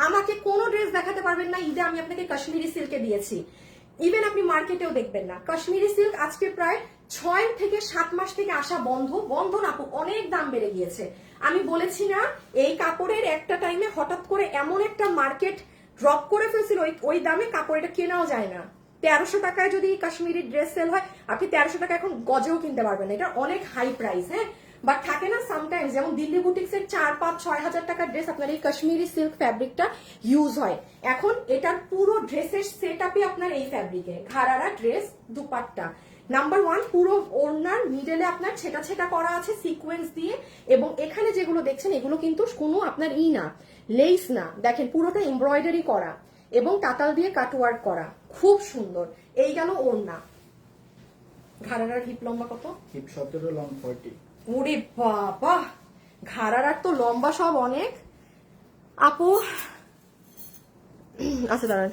আমাকে কোনো ড্রেস দেখাতে পারবেন না ঈদে আমি আপনাকে কাশ্মীরি সিল্কে দিয়েছি, ইভেন আপনি মার্কেটেও দেখবেন না। কাশ্মীরি সিল্ক আজকে প্রায় 6 থেকে 7 মাস থেকে আসা বন্ধ না আপু, অনেক দাম বেড়ে গিয়েছে। আমি বলেছি না, এই কাপড়ের একটা টাইমে হঠাৎ করে এমন একটা মার্কেট ড্রপ করে ফেলছিল, ওই দামে কাপড় এটা কেনাও যায় না। 1300 টাকায় যদি কাশ্মীরি ড্রেস সেল হয়, আপনি 1300 টাকা এখন গজেও কিনতে পারবেন না, এটা অনেক হাই প্রাইস। হ্যাঁ, বাট থাকে না সামটাইমস, যেমন দিল্লি বুটিক্স এর 4-5-6 হাজার টাকার ড্রেস আপনার এই কাশ্মীরি সিল্ক ফ্যাব্রিকটা ইউজ হয়। এখন এটার পুরো ড্রেসের সেট আপই আপনার এই ফ্যাব্রিকে, ঘাড়ারা ড্রেস, দুপাট্টা, নাম্বার 1 পুরো ওড়নার মিডলে আপনার ছেটা করা আছে সিকোয়েন্স দিয়ে, এবং এখানে যেগুলো দেখছেন এগুলো কিন্তু কোনো আপনার না লেস না, দেখেন পুরোটা এমব্রয়ডারি করা এবং তাতাল দিয়ে কাটওয়ার্ক করা, খুব সুন্দর। এই গেল ওড়না। ঘাড়ারার হিপ লম্বা কত? Hip 17, long 40। ওরে বাবা, ঘাড়ারার তো লম্বা সব অনেক আপু। আচ্ছা দাঁড়ান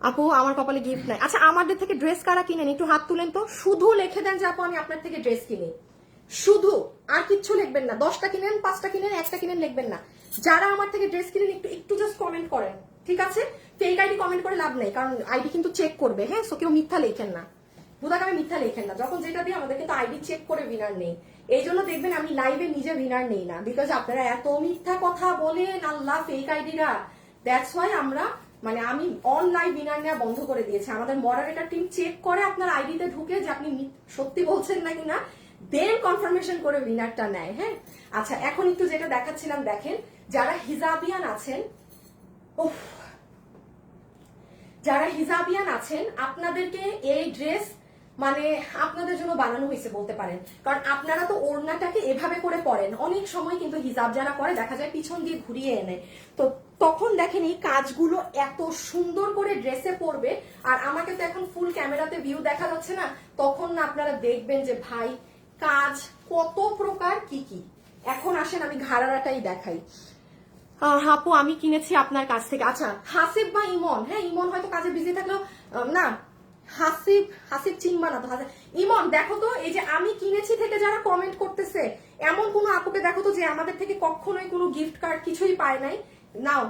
আপু, আমার কপালে গিফট নাই। আচ্ছা আমাদের থেকে ড্রেস কারা কিনেন একটু হাত তুলেন তো, শুধু লিখে দেন যে আপু আমি আপনার থেকে ড্রেস কিনি, শুধু, আর কিচ্ছু লিখবেন না। 10টা কিনেন, 5টা কিনেন, 1টা কিনেন, লিখবেন না। যারা আমার থেকে ড্রেস কিনেন একটু জাস্ট কমেন্ট করেন, ঠিক আছে? ফেক আইডি কমেন্ট করে লাভ নেই, কারণ আইডি কিন্তু চেক করবে। হ্যাঁ, সো কেউ মিথ্যা লেখেন না, বুধাকামে মিথ্যা লেখেন না। যখন যেটা দিই আমাদের কিন্তু আইডি চেক করে উইনার নেই। এই জন্য দেখবেন আমি লাইভে নিজে উইনার নেই না, বিকজ আপনারা এত মিথ্যা কথা বলেন, আল্লাহ ফেক আইডিরা। দ্যাটস ওয়াই আমি অন লাইভ উইনার নেওয়া বন্ধ করে দিয়েছি। আমাদের মডারেটর টিম চেক করে আপনার আইডিতে ঢুকে যে আপনি সত্যি বলছেন নাকি না, দেন কনফার্মেশন করে উইনারটা নেয়। হ্যাঁ, আচ্ছা এখন একটু যেটা দেখাচ্ছিলাম দেখেন, যারা হিজাবিয়ান আছেন, যারা হিজাবিয়ান আছেন আপনাদেরকে এই ড্রেস মানে আপনাদের জন্য বানানো হয়েছে বলতে পারেন, কারণ আপনারা তো ওড়নাটাকে এভাবে করে পরেন। অনেক সময় কিন্তু হিজাব যারা করে দেখা যায় পিছন দিয়ে ঘুরিয়ে এনে, তো তখন দেখেন এই কাজগুলো এত সুন্দর করে ড্রেসে পরবে। আর আমাকে তো এখন ফুল ক্যামেরাতে ভিউ দেখা যাচ্ছে না, তখন না আপনারা দেখবেন যে ভাই কাজ কত প্রকার কি কি। এখন আসেন আমি ঘাড়ারাটাই দেখাই। আপু আমি কিনেছি আপনার কাছ থেকে। আচ্ছা হাসিব বা ইমন, হ্যাঁ ইমন হয়তো কাজে বিজি থাকলেও না, হাসিব হাসিব চিনবা না তো। ইমন দেখো তো, এই যে আমি কিনেছি থেকে যারা কমেন্ট করতেছে, এমন কোন আপুকে দেখো তো যে আমাদের থেকে কখনোই কোনো গিফট কার্ড কিছুই পায় নাই। নাও,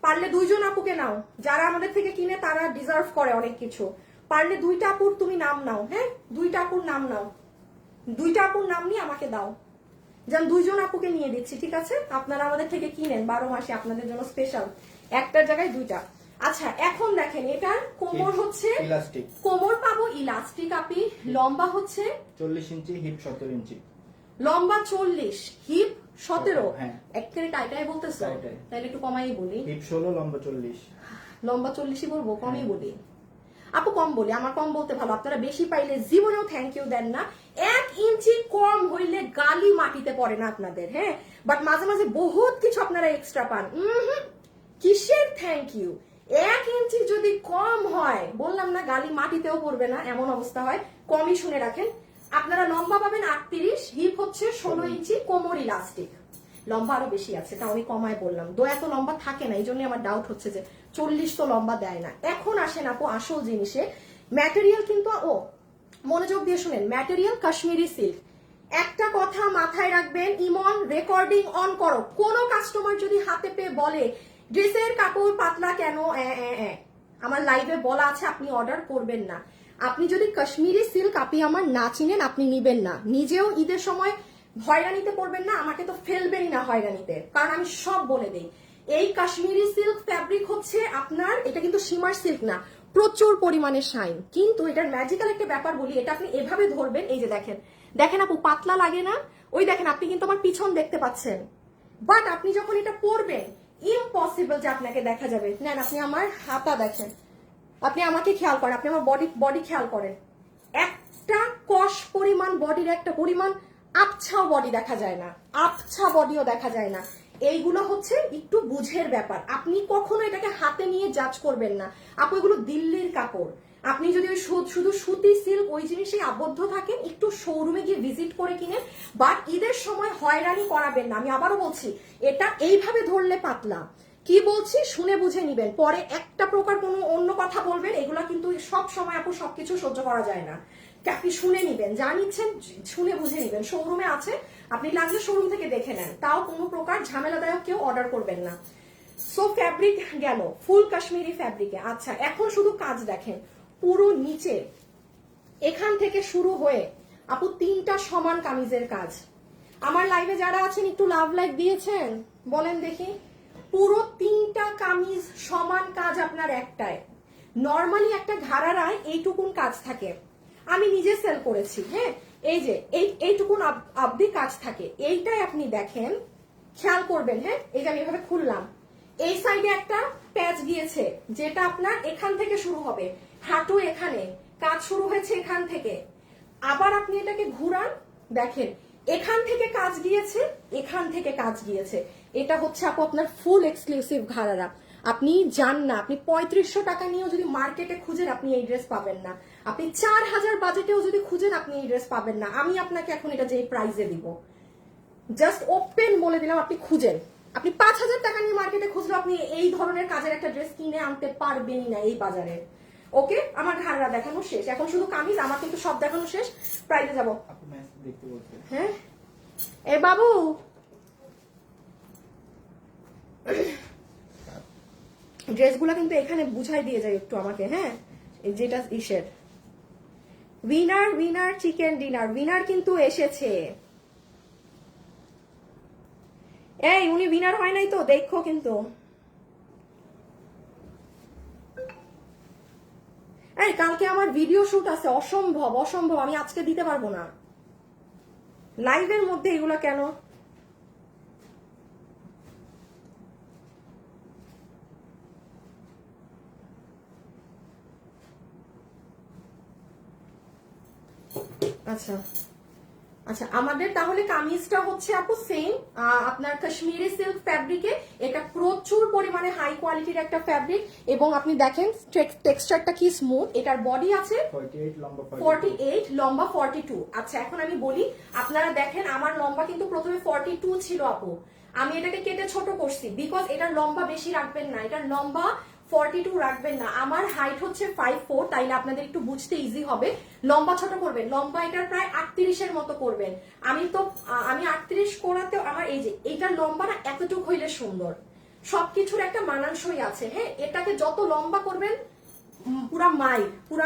পারলে 2জন আপুকে নাও, যারা আমাদের থেকে কিনে তারা ডিজার্ভ করে অনেক কিছু। পারলে 2টা আপুর তুমি নাম নাও, হ্যাঁ 2টা আপুর নাম নাও, 2টা আপুর নাম নিয়ে আমাকে দাও। যেন 2জন আপুকে নিয়ে দিচ্ছি, ঠিক আছে? আপনারা আমাদের থেকে কিনেন 12 মাসে আপনাদের জন্য স্পেশাল, একটার জায়গায় 2টা। আচ্ছা এখন দেখেন এটার কোমর হচ্ছে ইলাস্টিক, কোমর পাবো ইলাস্টিক আপি, লম্বা হচ্ছে 40 ইঞ্চি, হিপ 17 ইঞ্চি। লম্বা 40, হিপ 17। হ্যাঁ একেবারে টাইটাই বলতেছো, টাইটাই। তাহলে একটু কমাই বলি। হিপ 16, লম্বা 40। লম্বা 40ই বলবো, কমই বলি আপু, কম বলি, আমার কম বলতে ভালো। আপনারা বেশি পাইলে জীবনেও থ্যাংক ইউ দেন না। 1 ইঞ্চি কম হইলে গালি মাটিতে পড়ে না আপনাদের, হ্যাঁ, বাট মাঝে মাঝে বহুত কিছু আপনারা এক্সট্রা পান। কিসের থ্যাংক ইউ? 1 ইঞ্চি যদি কম হয়, বললাম না গালি মাটিতেও পড়বে না, এমন অবস্থা হয়। কমই শুনে রাখেন, আপনারা লম্বা পাবেন 38, হিপ হচ্ছে 16 ইঞ্চি, কোমর ইলাস্টিক। লম্বা আরো বেশি আছে, তা আমি কমায় বললাম। এত লম্বা থাকে না, এই জন্য আমার ডাউট হচ্ছে যে 40 তো লম্বা দেয় না। এখন আসেন আপু আসল জিনিসে, ম্যাটেরিয়াল কিন্তু মনোযোগ দিয়ে শুনেন, ম্যাটেরিয়াল কাশ্মীরি সিল্ক। একটা কথা মাথায় রাখবেন, ইমন রেকর্ডিং অন করো। কোন কাস্টমার যদি হাতে পেয়ে বলে ড্রেসের কাপড় পাতলা কেন, আমার লাইভে বলা আছে আপনি অর্ডার করবেন না। আপনি যদি কাশ্মীরি সিল্ক আপনি আমার না চিনেন, আপনি নিবেন না। নিজেও ঈদের সময় হয়রানিতে পড়বেন না, আমাকে তো ফেলবেনই না হয়রানিতে, কারণ আমি সব বলে দেই। এই কাশ্মীরি সিল্ক ফ্যাব্রিক হচ্ছে আপনার, এটা কিন্তু শিমার সিল্ক না, প্রচুর পরিমাণে শাইন। কিন্তু এটার ম্যাজিক্যাল একটা ব্যাপার বলি, এটা আপনি এভাবে ধরবেন, এই যে দেখেন, দেখেন আপু পাতলা লাগে না? ওই দেখেন, আপনি কিন্তু আমার পিছন দেখতে পাচ্ছেন, বাট আপনি যখন এটা পরবেন ইম্পসিবল যে আপনাকে দেখা যাবে। নেন আপনি আমার হাতা দেখেন, আপনি আমাকে খেয়াল করেন, আপনি আমার বডি খেয়াল করেন, একটা কষ পরিমাণ বডির একটা পরিমাণ আবছা বডি দেখা যায় না, আবছা বডিও দেখা যায় না। এইগুলো হচ্ছে একটু বুঝের ব্যাপার, আপনি কখনো এটাকে হাতে নিয়ে জাজ করবেন না। আপু এগুলো দিল্লির কাপড়, আপনি যদি ওই শুধু সুতি সিল্ক ওই জিনিসে আবদ্ধ থাকেন, একটু শোরুমে গিয়ে ভিজিট করে কিনেন। বাট ঈদের সময় হয়রানি করাবেন না, আমি আবারও বলছি, এটা এইভাবে ধরলে পাতলা, কি বলছি শুনে বুঝে নিবেন, পরে একটা প্রকার কোনো অন্য কথা বলবেন, এগুলা কিন্তু সব সময় আপু সবকিছু সহ্য করা যায় না। আপনি শুনে নিবেন, যা নিচ্ছেন শুনে বুঝে নিবেন। শোরুমে আছে, আপনি লাগলে শোরুম থেকে দেখে নেন, তাও কোনো প্রকার ঝামেলাদায়ক কেউ অর্ডার করবেন না। সো ফ্যাব্রিক গেল ফুল কাশ্মীরি ফ্যাব্রিকে। আচ্ছা এখন শুধু কাজ দেখেন, পুরো নিচে এখান থেকে শুরু হয়ে আপু 3টা সমান কামিজের কাজ। আমার লাইভে যারা আছেন একটু লাভ লাইক দিয়েছেন বলেন দেখি। পুরো 3টা কামিজ সমান কাজ আপনার একটায়। নর্মালি একটা ঘাড়ারায় এইটুকুন কাজ থাকে, আমি নিজে সেল করেছি, হ্যাঁ, এই যে এইটুকুন অবধি কাজ থাকে। এইটাই আপনি দেখেন, খেয়াল করবেন, হ্যাঁ, এই যে আমি এভাবে খুললাম, এই সাইডে একটা প্যাচ গিয়েছে, যেটা আপনার এখান থেকে শুরু হবে, হাঁটু এখানে কাজ শুরু হয়েছে এখান থেকে। আবার আপনি এটাকে ঘুরান, দেখেন এখান থেকে কাজ গিয়েছে, এখান থেকে কাজ গিয়েছে। এটা হচ্ছে আপু আপনার ফুল এক্সক্লুসিভ ঘাড়ারা। আপনি যান না, আপনি 3500 টাকা নিয়েও যদি মার্কেটে খুঁজেন আপনি এই ড্রেস পাবেন না। আপনি 4000 বাজেটেও যদি খুঁজেন আপনি এই ড্রেস পাবেন না। আমি আপনাকে এখন এটা যে প্রাইসে দিব, জাস্ট ওপেন বলে দিলাম, আপনি খুঁজেন, আপনি 5000 টাকা নিয়ে মার্কেটে খুঁজলে আপনি এই ধরনের কাজের একটা ড্রেস কিনে আনতে পারবেনই না এই বাজারে। ওকে, আমার ঘাড়া দেখানো শেষ, এখন শুধু কামিজ, আমার কিন্তু সব দেখানো শেষ, প্রাইজে যাব। আপু ম্যাচ দেখতে বলতে। হ্যাঁ এ বাবু, ড্রেসগুলো কিন্তু এখানে বুঝাই দিয়ে যায় একটু আমাকে, হ্যাঁ, যেটা ইসের উইনার চিকেন ডিনার, উইনার কিন্তু এসেছে। এই উনি উইনার হয় নাই তো দেখো কিন্তু। এই কালকে আমার ভিডিও শুট আছে, অসম্ভব অসম্ভব, আমি আজকে দিতে পারবো না লাইভের মধ্যে এগুলো কেন। আচ্ছা আচ্ছা, আমাদের তাহলে কামিজটা হচ্ছে আপু সেম, আপনার কাশ্মীরি সিল্ক ফ্যাব্রিকে, এটা প্রচুর পরিমাণে হাই কোয়ালিটির একটা ফ্যাব্রিক, এবং আপনি দেখেন টেক্সচারটা কি স্মুথ। এটার বডি আছে 48 লম্বা 48, লম্বা 42। আচ্ছা এখন আমি বলি, আপনারা দেখেন আমার লম্বা কিন্তু প্রথমে 42 ছিল আপু, আমি এটাকে কেটে ছোট করছি বিকজ এটার লম্বা বেশি রাখবেন না, এটার লম্বা 42 রাখবেন না। আমার হাইট হচ্ছে 5'4", তাইলে আপনাদের একটু বুঝতে ইজি হবে। লম্বা ছোট করবেন, লম্বা এটার প্রায় 38-এর মতো করবেন। আমি 38 করাতে আমার এই যে এইটার লম্বা না এতটুকু হইলে সুন্দর, সবকিছুর একটা মানানসই আছে। হ্যাঁ, এটাকে যত লম্বা করবেন পুরা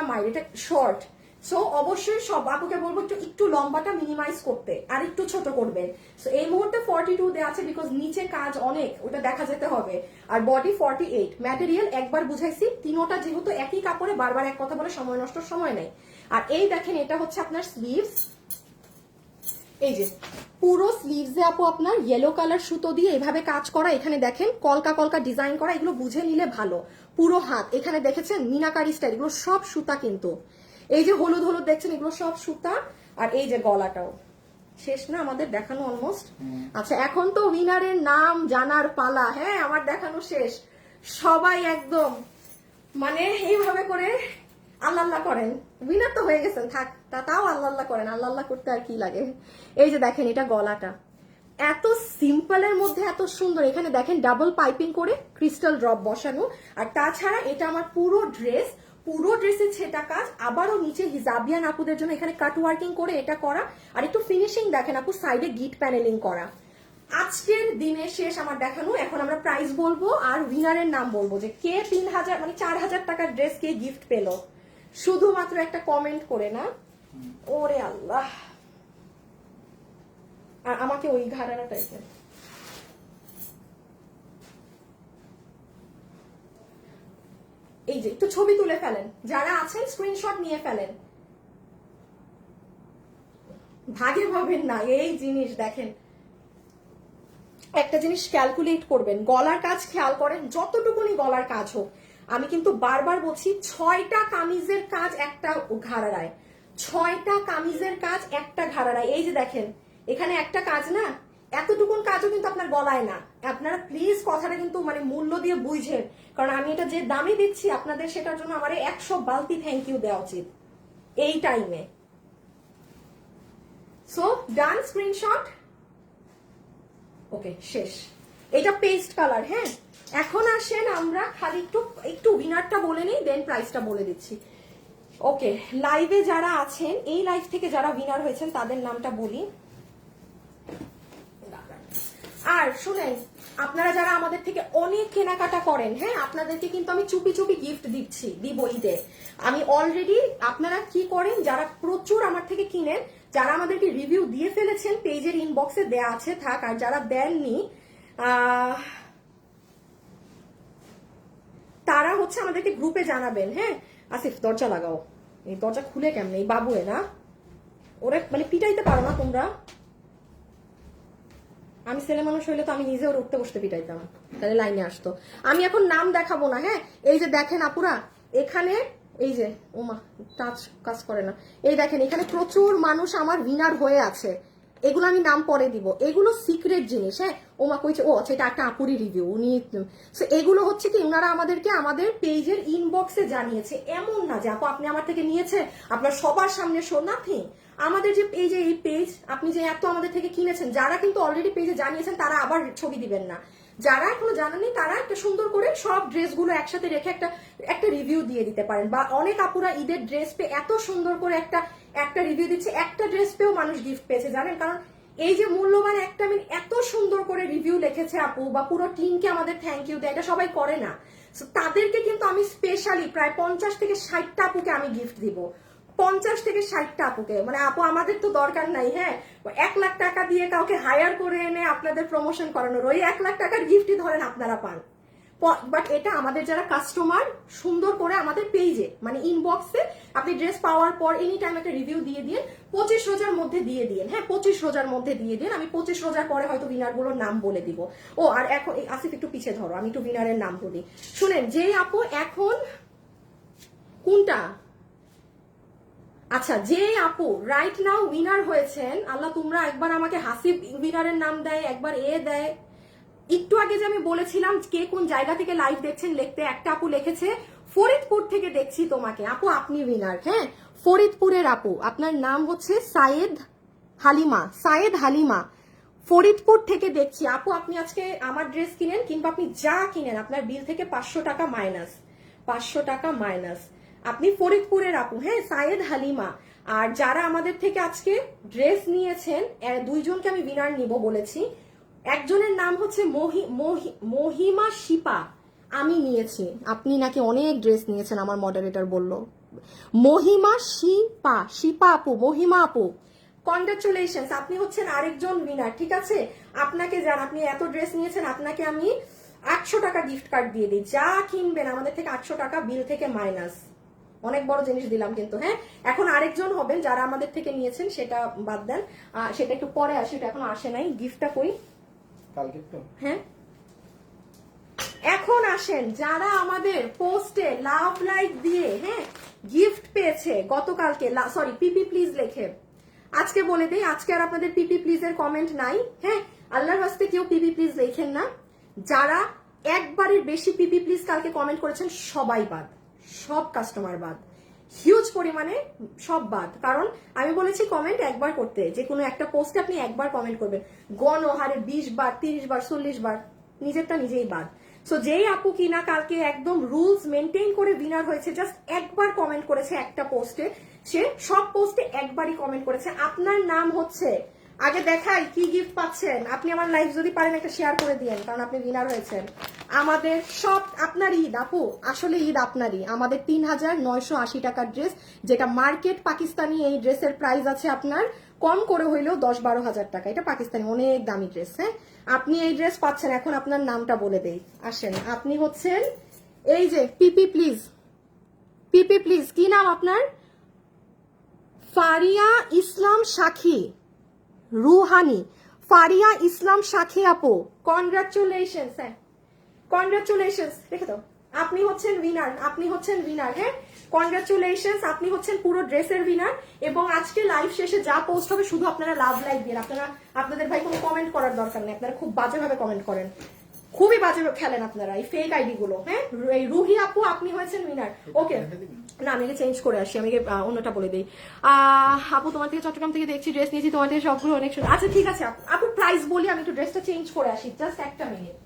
মাইল, এটা শর্ট। সো অবশ্যই সব আপুকে বলবো একটু লম্বাটা মিনিমাইজ করতে, আর একটু ছোট করবেন। সো এই মুহূর্তে 42 দেওয়া আছে বিকজ নিচে কাজ অনেক, ওটা দেখা যেতে হবে। আর বডি 48। ম্যাটেরিয়াল একবার বুঝাইছি, তিনোটা যেহেতু একই কাপড়ে বারবার এক কথা বলে সময় নষ্ট সময় নেই। আর এই দেখেন এটা হচ্ছে আপনার স্লিভস, এই যে পুরো স্লিভসে আপু আপনার ইয়েলো কালার সুতো দিয়ে এভাবে কাজ করা, এখানে দেখেন কলকা কলকা ডিজাইন করা, এগুলো বুঝে নিলে ভালো। পুরো হাত এখানে দেখেছেন মিনাকারি স্টাইল, এগুলো সব সুতা কিন্তু। এই যে হলুদ হলুদ দেখছেন এগুলো সব সুতা। আর এই যে গলাটাও শেষ না আমাদের দেখানো অলমোস্ট। আচ্ছা এখন তো উইনারের নাম জানার পালা। হ্যাঁ আমার দেখানো শেষ, সবাই একদম মানে এইভাবে করে আল্লাহ আল্লাহ করেন। উইনার তো হয়ে গেছেন, থাক তাও আল্লাহ আল্লাহ করেন, আল্লাহ আল্লাহ করতে আর কি লাগে। এই যে দেখেন এটা গলাটা এত সিম্পলের মধ্যে এত সুন্দর, এখানে দেখেন ডাবল পাইপিং করে ক্রিস্টাল ড্রপ বসানো। আর তাছাড়া এটা আমার পুরো ড্রেসে ছেটা কাজ, আবারও নিচে হিজাবিয়ান আপুদের জন্য এখানে কাট ওয়ার্কিং করে এটা করা। আর একটু ফিনিশিং দেখেন আপু, সাইডে গিট প্যানেলিং করা। আজকের দিনে শেষ আমার দেখানো, এখন আমরা প্রাইস বলবো আর উইনারের নাম বলবো, যে কে 3000 মানে 4000 টাকার ড্রেস কে গিফট পেলো, শুধুমাত্র একটা কমেন্ট করে না। ওরে আল্লাহ, আর আমাকে ওই ঘাড়ারা টাইপের এই যে একটু ছবি তুলে ফেলেন, যারা আছেন স্ক্রিনশট নিয়ে ফেলেন, ভাগে পাবেন না এই জিনিস। দেখেন একটা জিনিস ক্যালকুলেট করবেন, গলার কাজ খেয়াল করেন, যতটুকুনি গলার কাজ হোক। আমি কিন্তু বারবার বলছি 6টা কামিজের কাজ একটা ঘাড়ারায়, 6টা কামিজের কাজ একটা ঘাড়ারায়। এই যে দেখেন এখানে একটা কাজ না, এতটুকুন কাজও কিন্তু আপনার গলায় না। আপনারা প্লিজ কথাটা কিন্তু মানে মূল্য দিয়ে বুঝেন, কারণ আমি এটা যে দামে দিচ্ছি আপনাদের, সেটার জন্য আমার 100 বালতি থ্যাংক ইউ দেওয়া উচিত এই টাইমে। সো ডান, স্ক্রিনশট। ওকে শেষ। এটা পেস্ট কালার। হ্যাঁ এখন আসেন আমরা খালি একটু উইনারটা বলে নিই, দেন প্রাইসটা বলে দিচ্ছি। ওকে, লাইভে যারা আছেন, এই লাইভ থেকে যারা উইনার হয়েছেন তাদের নামটা বলি। আর শুনেন, আপনারা যারা আমাদের থেকে অনেক কেনাকাটা করেন, হ্যাঁ আপনাদেরকে কিন্তু আমি চুপি চুপি গিফট দিব ঈদে। আমি অলরেডি, আপনারা কি করেন যারা প্রচুর আমার থেকে কিনেন, যারা আমাদেরকে রিভিউ দিয়ে ফেলেছেন পেজের ইনবক্সে দেয়া আছে থাক, আর যারা দেননি তারা হচ্ছে আমাদেরকে গ্রুপে জানাবেন। হ্যাঁ আসিফ দরজা লাগাও, এই দরজা খুলে কেমনে, এই বাবুয়ে না ওরা মানে পিটাইতে পারো না তোমরা। আমি ছেলে মানুষ হইলে তো আমি নিজে ওর উঠতে বসতে পিটাইতাম, তাহলে লাইনে আসতো। আমি এখন নাম দেখাবো না। হ্যাঁ এই যে দেখেন আপুরা, এখানে এই যে ওমা টাচ কাজ করে না, এই দেখেন এখানে প্রচুর মানুষ আমার উইনার হয়ে আছে, এগুলো আমি নাম পরে দিব, এগুলো সিক্রেট জিনিস। হ্যাঁ ওমা কইছে, ও আচ্ছা এটা একটা আপুরি রিভিউ উনি। সো এগুলো হচ্ছে কি ওনারা আমাদেরকে আমাদের পেজের ইনবক্সে জানিয়েছে, এমন না যে আপু আপনি আমার থেকে নিয়েছে আপনার সবার সামনে শো, নাথিং। আমাদের যে পেজে এই পেজ, আপনি যে এত আমাদের থেকে কিনেছেন, যারা কিন্তু অলরেডি পেজে জানিয়েছেন তারা আবার ছবি দিবেন না, যারা এখনো জানাননি তারা একটা সুন্দর করে সব ড্রেসগুলো একসাথে রেখে একটা রিভিউ দিয়ে দিতে পারেন। বা অনেক আপুরা ঈদের ড্রেস পেয়ে এত সুন্দর করে একটা রিভিউ দিচ্ছে, একটা ড্রেস পেয়েও মানুষ গিফট পেয়েছে জানেন, কারণ এই যে মূল্যবান একটা মিনিট এত সুন্দর করে রিভিউ লিখেছে আপু, বা পুরো টিমকে আমাদের থ্যাংক ইউ দেয়, এটা সবাই করে না। তাদেরকে কিন্তু আমি স্পেশালি প্রায় 50 থেকে 60টা আপুকে আমি গিফট দিব, 50 থেকে 60টা আপুকে। মানে আপু আমাদের তো দরকার নাই, হ্যাঁ 1 লাখ টাকা দিয়ে কাউকে হায়ার করে এনে আপনাদের প্রমোশন করানোর, ওই 1 লাখ টাকার গিফটই ধরেন আপনারা পান। বাট এটা আমাদের যারা কাস্টমার সুন্দর করে আমাদের পেজে মানে ইনবক্সে আপনি ড্রেস পাওয়ার পর এনি টাইম একটা রিভিউ দিয়ে দিন, 25 রোজার মধ্যে দিয়ে দিন। হ্যাঁ 25 রোজার মধ্যে দিয়ে দিন, আমি 25 রোজার পরে হয়তো উইনার গুলোর নাম বলে দিব। ও আর এখন আসিফ একটু পিছিয়ে ধরো, আমি একটু উইনারের নাম বলি। শুনেন, যেই আপু এখন কোনটা আচ্ছা, যে আপু রাইট নাও উইনার হয়েছেন, আল্লাহ তোমরা একবার আমাকে হাসিব উইনারের নাম দেয়, একবার এ দেয়। একটু আগে যে আমি বলেছিলাম কে কোন জায়গা থেকে লাইভ দেখছেন লিখতে, একটা আপু লিখেছে ফরিদপুর থেকে দেখছি তোমাকে। আপু আপনি উইনার, হ্যাঁ, ফরিদপুরের আপু, আপনার নাম হচ্ছে সায়েদ হালিমা, সায়েদ হালিমা, ফরিদপুর থেকে দেখছি। আপু আপনি আজকে আমার ড্রেস কিনেন কিংবা আপনি যা কিনেন আপনার বিল থেকে 500 টাকা মাইনাস, 500 টাকা মাইনাস। আপনি ফরিদপুরের আপু, হ্যাঁ, সায়েদ হালিমা। আর যারা আমাদের থেকে আজকে ড্রেস নিয়েছেন, দুইজনকে আমি উইনার নিব বলেছি। একজনের নাম হচ্ছে মহিমা শিপা, আমি নিয়েছি। আপনি নাকি অনেক ড্রেস নিয়েছেন আমার মডারেটর বলল। মহিমা শিপা, শিপা আপু, মহিমা আপু, কনগ্রাচুলেশনস, আপনি হচ্ছেন আরেকজন উইনার। ঠিক আছে, আপনাকে যান, আপনি এত ড্রেস নিয়েছেন, আপনাকে আমি 800 টাকা গিফট কার্ড দিয়ে দিই। যা কিনবেন আমাদের থেকে 800 টাকা বিল থেকে মাইনাস। অনেক বড় জিনিস দিলাম কিন্তু, হ্যাঁ। এখন আরেকজন হবেন যারা আমাদের থেকে নিয়েছেন, সেটা বাদ দেন, সেটা একটু পরে আসে, এটা এখন আসে নাই। গিফটটা কই? কালকে তো হ্যাঁ, এখন আসেন যারা আমাদের পোস্টে লাভ লাইক দিয়ে, হ্যাঁ, গিফট পেয়েছে গতকালকে, সরি পিপি প্লিজ লেখে। আজকে বলে দেই, আজকে আর আপনাদের পিপি প্লিজ এর কমেন্ট নাই, হ্যাঁ, আল্লাহর ওয়াস্তে কেউ পিপি প্লিজ লেখেন না। যারা একবারের বেশি পিপি প্লিজ কালকে কমেন্ট করেছেন সবাই বাদ, সব কাস্টমার বাদ, হিউজ পরিমাণে সব বাদ। কারণ আমি বলেছি কমেন্ট একবার করতে, যে কোনো একটা পোস্টে আপনি একবার কমেন্ট করবেন। গণহারে 20 বার, 30 বার, 40 বার, নিজেরটা নিজেই বাদ। সো যেই আপু কিনা কালকে একদম রুলস মেনটেন করে উইনার হয়েছে, জাস্ট একবার কমেন্ট করেছে একটা পোস্টে, সে সব পোস্টে একবারই কমেন্ট করেছে। আপনার নাম হচ্ছে, আগে দেখাই কি গিফট পাচ্ছেন। আপনি আমার লাইভ যদি পারেন একটা শেয়ার করে দিয়েন, কারণ আপনি উইনার হয়েছেন। আমাদের সব আপনার ঈদ আপু, আসলে ঈদ আপনারই। আমাদের 3980 টাকার ড্রেস, যেটা মার্কেট পাকিস্তানি এই ড্রেসের প্রাইস আছে আপনার কম করে হইলেও 10-12 হাজার টাকা। এটা পাকিস্তানি অনেক দামি ড্রেস, হ্যাঁ। আপনি এই ড্রেস পাচ্ছেন। এখন আপনার নামটা বলে দেই, আসেন। আপনি হচ্ছেন এই যে পিপি প্লিজ, পিপি প্লিজ, কি নাম আপনার? ফারিয়া ইসলাম সাখী রুহানি, ফারিয়া ইসলাম সাখী আপু, কনগ্রাচুলেশনস, হ্যাঁ, কনগ্রাচুলেশনস। রেখে দাও, আপনি হচ্ছেন উইনার, আপনি হচ্ছেন উইনার, হ্যাঁ, কনগ্রাচুলেশনস, আপনি হচ্ছেন পুরো ড্রেসের উইনার। এবং আজকে লাইভ শেষে যা পোস্ট হবে শুধু আপনারা লাভ লাইক দিয়ে, আপনারা, আপনাদের ভাই কোনো কমেন্ট করার দরকার নেই। আপনারা খুব বাজেভাবে কমেন্ট করেন, খুবই বাজে খেলেন আপনারা এই ফেক আইডি গুলো, হ্যাঁ। এই রুহি আপু আপনি হয়েছেন উইনার, ওকে। না আমি চেঞ্জ করে আসি, আমি অন্যটা বলে দিই। আপু তোমার থেকে চট্টগ্রাম থেকে দেখছি ড্রেস নিয়েছি, তোমার থেকে সবগুলো অনেক সুন্দর। আচ্ছা ঠিক আছে আপু, প্রাইস বলি, আমি একটু ড্রেসটা চেঞ্জ করে আসি, জাস্ট একটা মিনিট।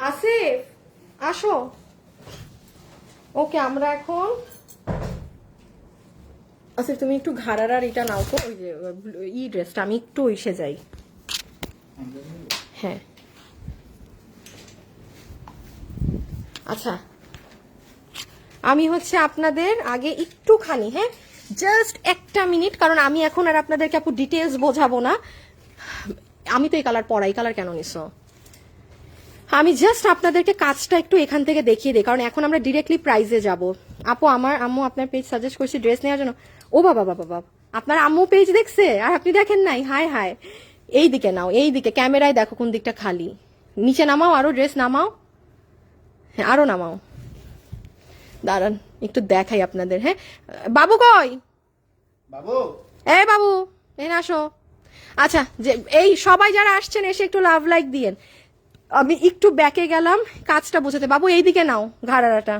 আসিফ আসো, ওকে। আমরা এখন, আসিফ তুমি একটু ঘাড়ার এটা নাও তো, ওই যে ই ড্রেসটা, আমি একটু ইসে যাই, হ্যাঁ। আচ্ছা আমি হচ্ছে আপনাদের আগে একটুখানি, হ্যাঁ, জাস্ট একটা মিনিট, কারণ আমি এখন আর আপনাদেরকে আপু ডিটেলস বোঝাবো না। আমি তো এই কালার পরাই, কালার কেন নিছো? আমি জাস্ট আপনাদেরকে কাজটা একটু এখান থেকে দেখিয়ে দিই, কারণ এখন আমরা ডিরেক্টলি প্রাইজে যাব। আপু আমার আম্মু আপনার পেজ সাজেস্ট করছি ড্রেস নেওয়ার জন্য। ও বাবা বাবা বাবা, আপনার আম্মু পেজ দেখছে আর আপনি দেখেন নাই? হায় হায়, এই দিকে নাও, এই দিকে ক্যামেরায় দেখো কোন দিকটা খালি। নিচে নামাও, আরো ড্রেস নামাও, হ্যাঁ আরো নামাও, দাঁড়ান একটু দেখাই আপনাদের। হ্যাঁ বাবু কই? বাবু, এই বাবু এই আসো। আচ্ছা, যে এই সবাই যারা আসছেন এসে একটু লাভ লাইক দিয়েন। আমি একটু ব্যাকে গেলাম কাজটা বোঝাতে। বাবু এইদিকে নাও ঘাড়াটা,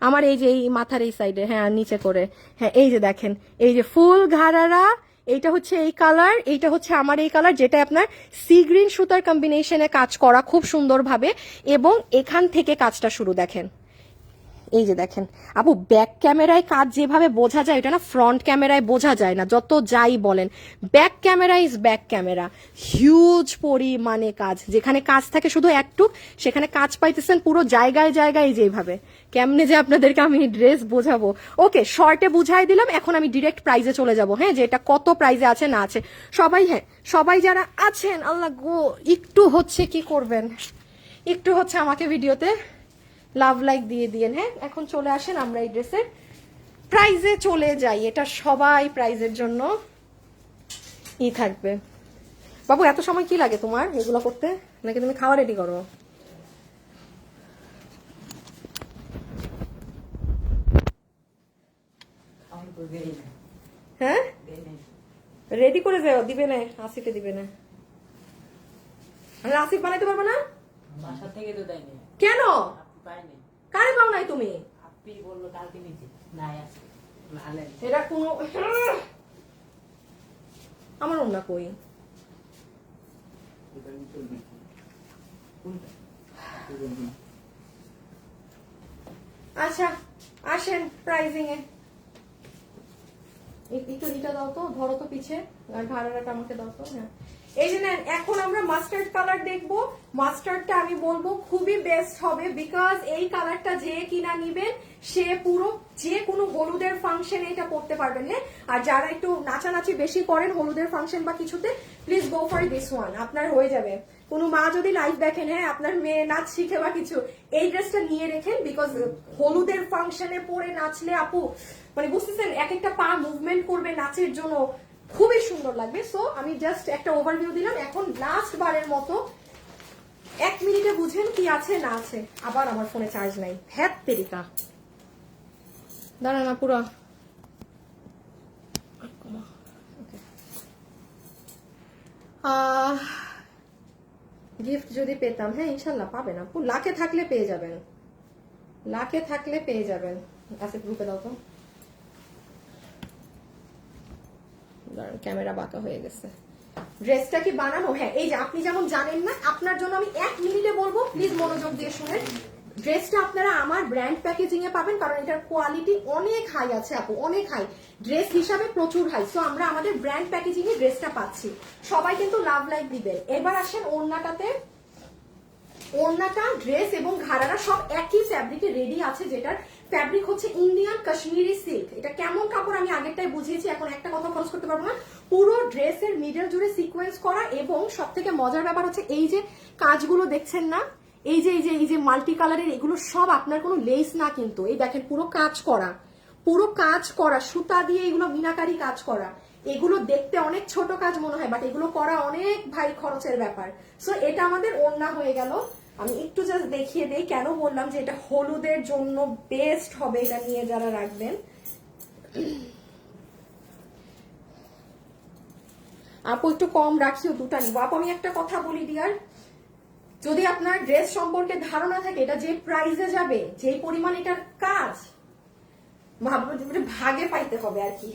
আমার এই যে এই মাথার এই সাইডে, হ্যাঁ নিচে করে, হ্যাঁ এই যে দেখেন, এই যে ফুল ঘাড়ারা, এইটা হচ্ছে এই কালার, এইটা হচ্ছে আমার এই কালার, যেটা আপনার সি গ্রিন সুতার কম্বিনেশনে কাজ করা খুব সুন্দরভাবে, এবং এখান থেকে কাজটা শুরু দেখেন। এই যে দেখেন আপু, ব্যাক ক্যামেরায় কাজ যেভাবে বোঝা যায়, এটা না ফ্রন্ট ক্যামেরায় বোঝা যায় না, যত যাই বলেন। Back camera is back camera, huge পরিমাণে কাজ। যেখানে কাজ থাকে শুধু একটু, সেখানে কাজ পাইতেছেন পুরো জায়গায় জায়গায়। যেভাবে কেমনে যে আপনাদেরকে আমি ড্রেস বোঝাবো। ওকে, শর্টে বুঝাই দিলাম, এখন আমি ডিরেক্ট প্রাইজে চলে যাব। হ্যাঁ, যে এটা কত প্রাইজে আছে না আছে সবাই, হ্যাঁ সবাই যারা আছেন, আল্লাহ গো, একটু হচ্ছে কি করবেন, একটু হচ্ছে আমাকে ভিডিওতে লাভ লাইক দিয়ে দিয়েন। হ্যাঁ, এখন চলে আসেন, আমরা এই ড্রেসের প্রাইজে চলে যাই। এটা সবাই প্রাইজের জন্য ই থাকবে। বাবু, এত সময় কি লাগে তোমার এগুলো করতে, নাকি তুমি খাওয়া রেডি করো? হ্যাঁ, রেডি করে যাও, দিবে না আসিফে, দিবে না। আসিফ বানাইতে পারবে না? বাসা থেকে তো দেয়নি। কেন? পাইনি। কারে পাও নাই তুমি? আপনি বললো কালকে নিচে নাই আছে। নালে এটা কোনো আমার অন্য কই? এটা চলবে কি? কোনটা? আচ্ছা, আসেন প্রাইজিং এ। একটু এটা দাও তো, ধরো তো পিছে, আর ঘাড়াটা আমাকে দাও তো। হ্যাঁ, এই যে নেন, এখন আমরা মাস্টার্ড কালার দেখবো। মাস্টার্ডটা আমি বলবো খুবই বেস্ট হবে, বিকজ এই কালারটা যে কিনা নিবেন সে পুরো যে কোনো হলুদের ফাংশনে এটা পড়তে পারবেন। হ্যাঁ, আর যারা একটু নাচানাচি বেশি করেন হলুদের ফাংশন বা কিছুতে, please go for this one, আপনার হয়ে যাবে। কোনো মা যদি লাইভ দেখেন, হ্যাঁ আপনার মেয়ে নাচ শিখে বা কিছু, এই ড্রেসটা নিয়ে রেখেন, বিকজ হলুদের ফাংশনে পরে নাচলে আপু, মানে বুঝতেছেন, এক একটা পা মুভমেন্ট করবে নাচের জন্য, খুবই সুন্দর লাগবে। সো আমি জাস্ট একটা ওভারভিউ দিলাম। এখন লাস্ট বারের মতো 1 মিনিটে বুঝেন কি আছে না আছে। আবার আমার ফোনে চার্জ নাই, হ্যাঁ তেরিকা, দাঁড়া না পুরো। গিফট যদি পেতাম, হ্যাঁ ইনশাল্লাহ পাবেন আপু, লাখে থাকলে পেয়ে যাবেন, লাখে থাকলে পেয়ে যাবেন। আচ্ছা, গ্রুপে দাও তো, ক্যামেরা বাঁকা হয়ে গেছে। ড্রেসটা কি বানানো? হ্যাঁ, এই যে আপনি যেমন জানেন না, আপনার জন্য আমি 1 মিনিটে বলবো, প্লিজ মনোযোগ দিয়ে শুনেন। ড্রেসটা আপনারা আমার ব্র্যান্ড প্যাকেজিং এ পাবেন, কারণ এটার কোয়ালিটি অনেক হাই আছে আপু, অনেক হাই, ড্রেস হিসাবে প্রচুর হাই। সো আমরা আমাদের ব্র্যান্ড প্যাকেজিং এ ড্রেসটা পাচ্ছি। সবাই কিন্তু লাভ লাইক দিবেন। এবার আসেন ওড়নাটাতে। ওড়নাটা, ড্রেস এবং ঘাড়ারা সব একই ফ্যাব্রিকে রেডি আছে, যেটার ফ্যাব্রিক হচ্ছে ইন্ডিয়ান কাশ্মীরি সিল্ক। এটা কেমন কাপড় আমি আগেরটাই বুঝিয়েছি, এখন একটা কথা খরচ করতে পারবো না। পুরো ড্রেসের মিডল জুড়ে সিকোয়েন্স করা, এবং সব থেকে মজার ব্যাপার হচ্ছে এই যে কাজগুলো দেখছেন না, এই যে মাল্টি কালারের, এগুলো সব আপনার কোনো লেস না কিন্তু, এই দেখেন পুরো কাজ করা, পুরো কাজ করা সুতা দিয়ে, এগুলো মিনাকারি কাজ করা। এগুলো দেখতে অনেক ছোট কাজ মনে হয়, বাট এগুলো করা অনেক ভাই খরচের ব্যাপার। সো এটা আমাদের ওড়না হয়ে গেল। আমি একটু জাস্ট দেখিয়ে দেই, কেন বললাম যে এটা হলুদের জন্য বেস্ট হবে, এটা নিয়ে যারা রাখবেন। আপু একটু কম রাখিও, দুটা নিব। আপু আমি একটা কথা বলি ডিয়ার, যদি আপনার ড্রেস সম্পর্কে ধারণা থাকে, এটা যে প্রাইসে যাবে, যে পরিমাণ এটার কাজ, ভাগে পাইতে হবে আর কি।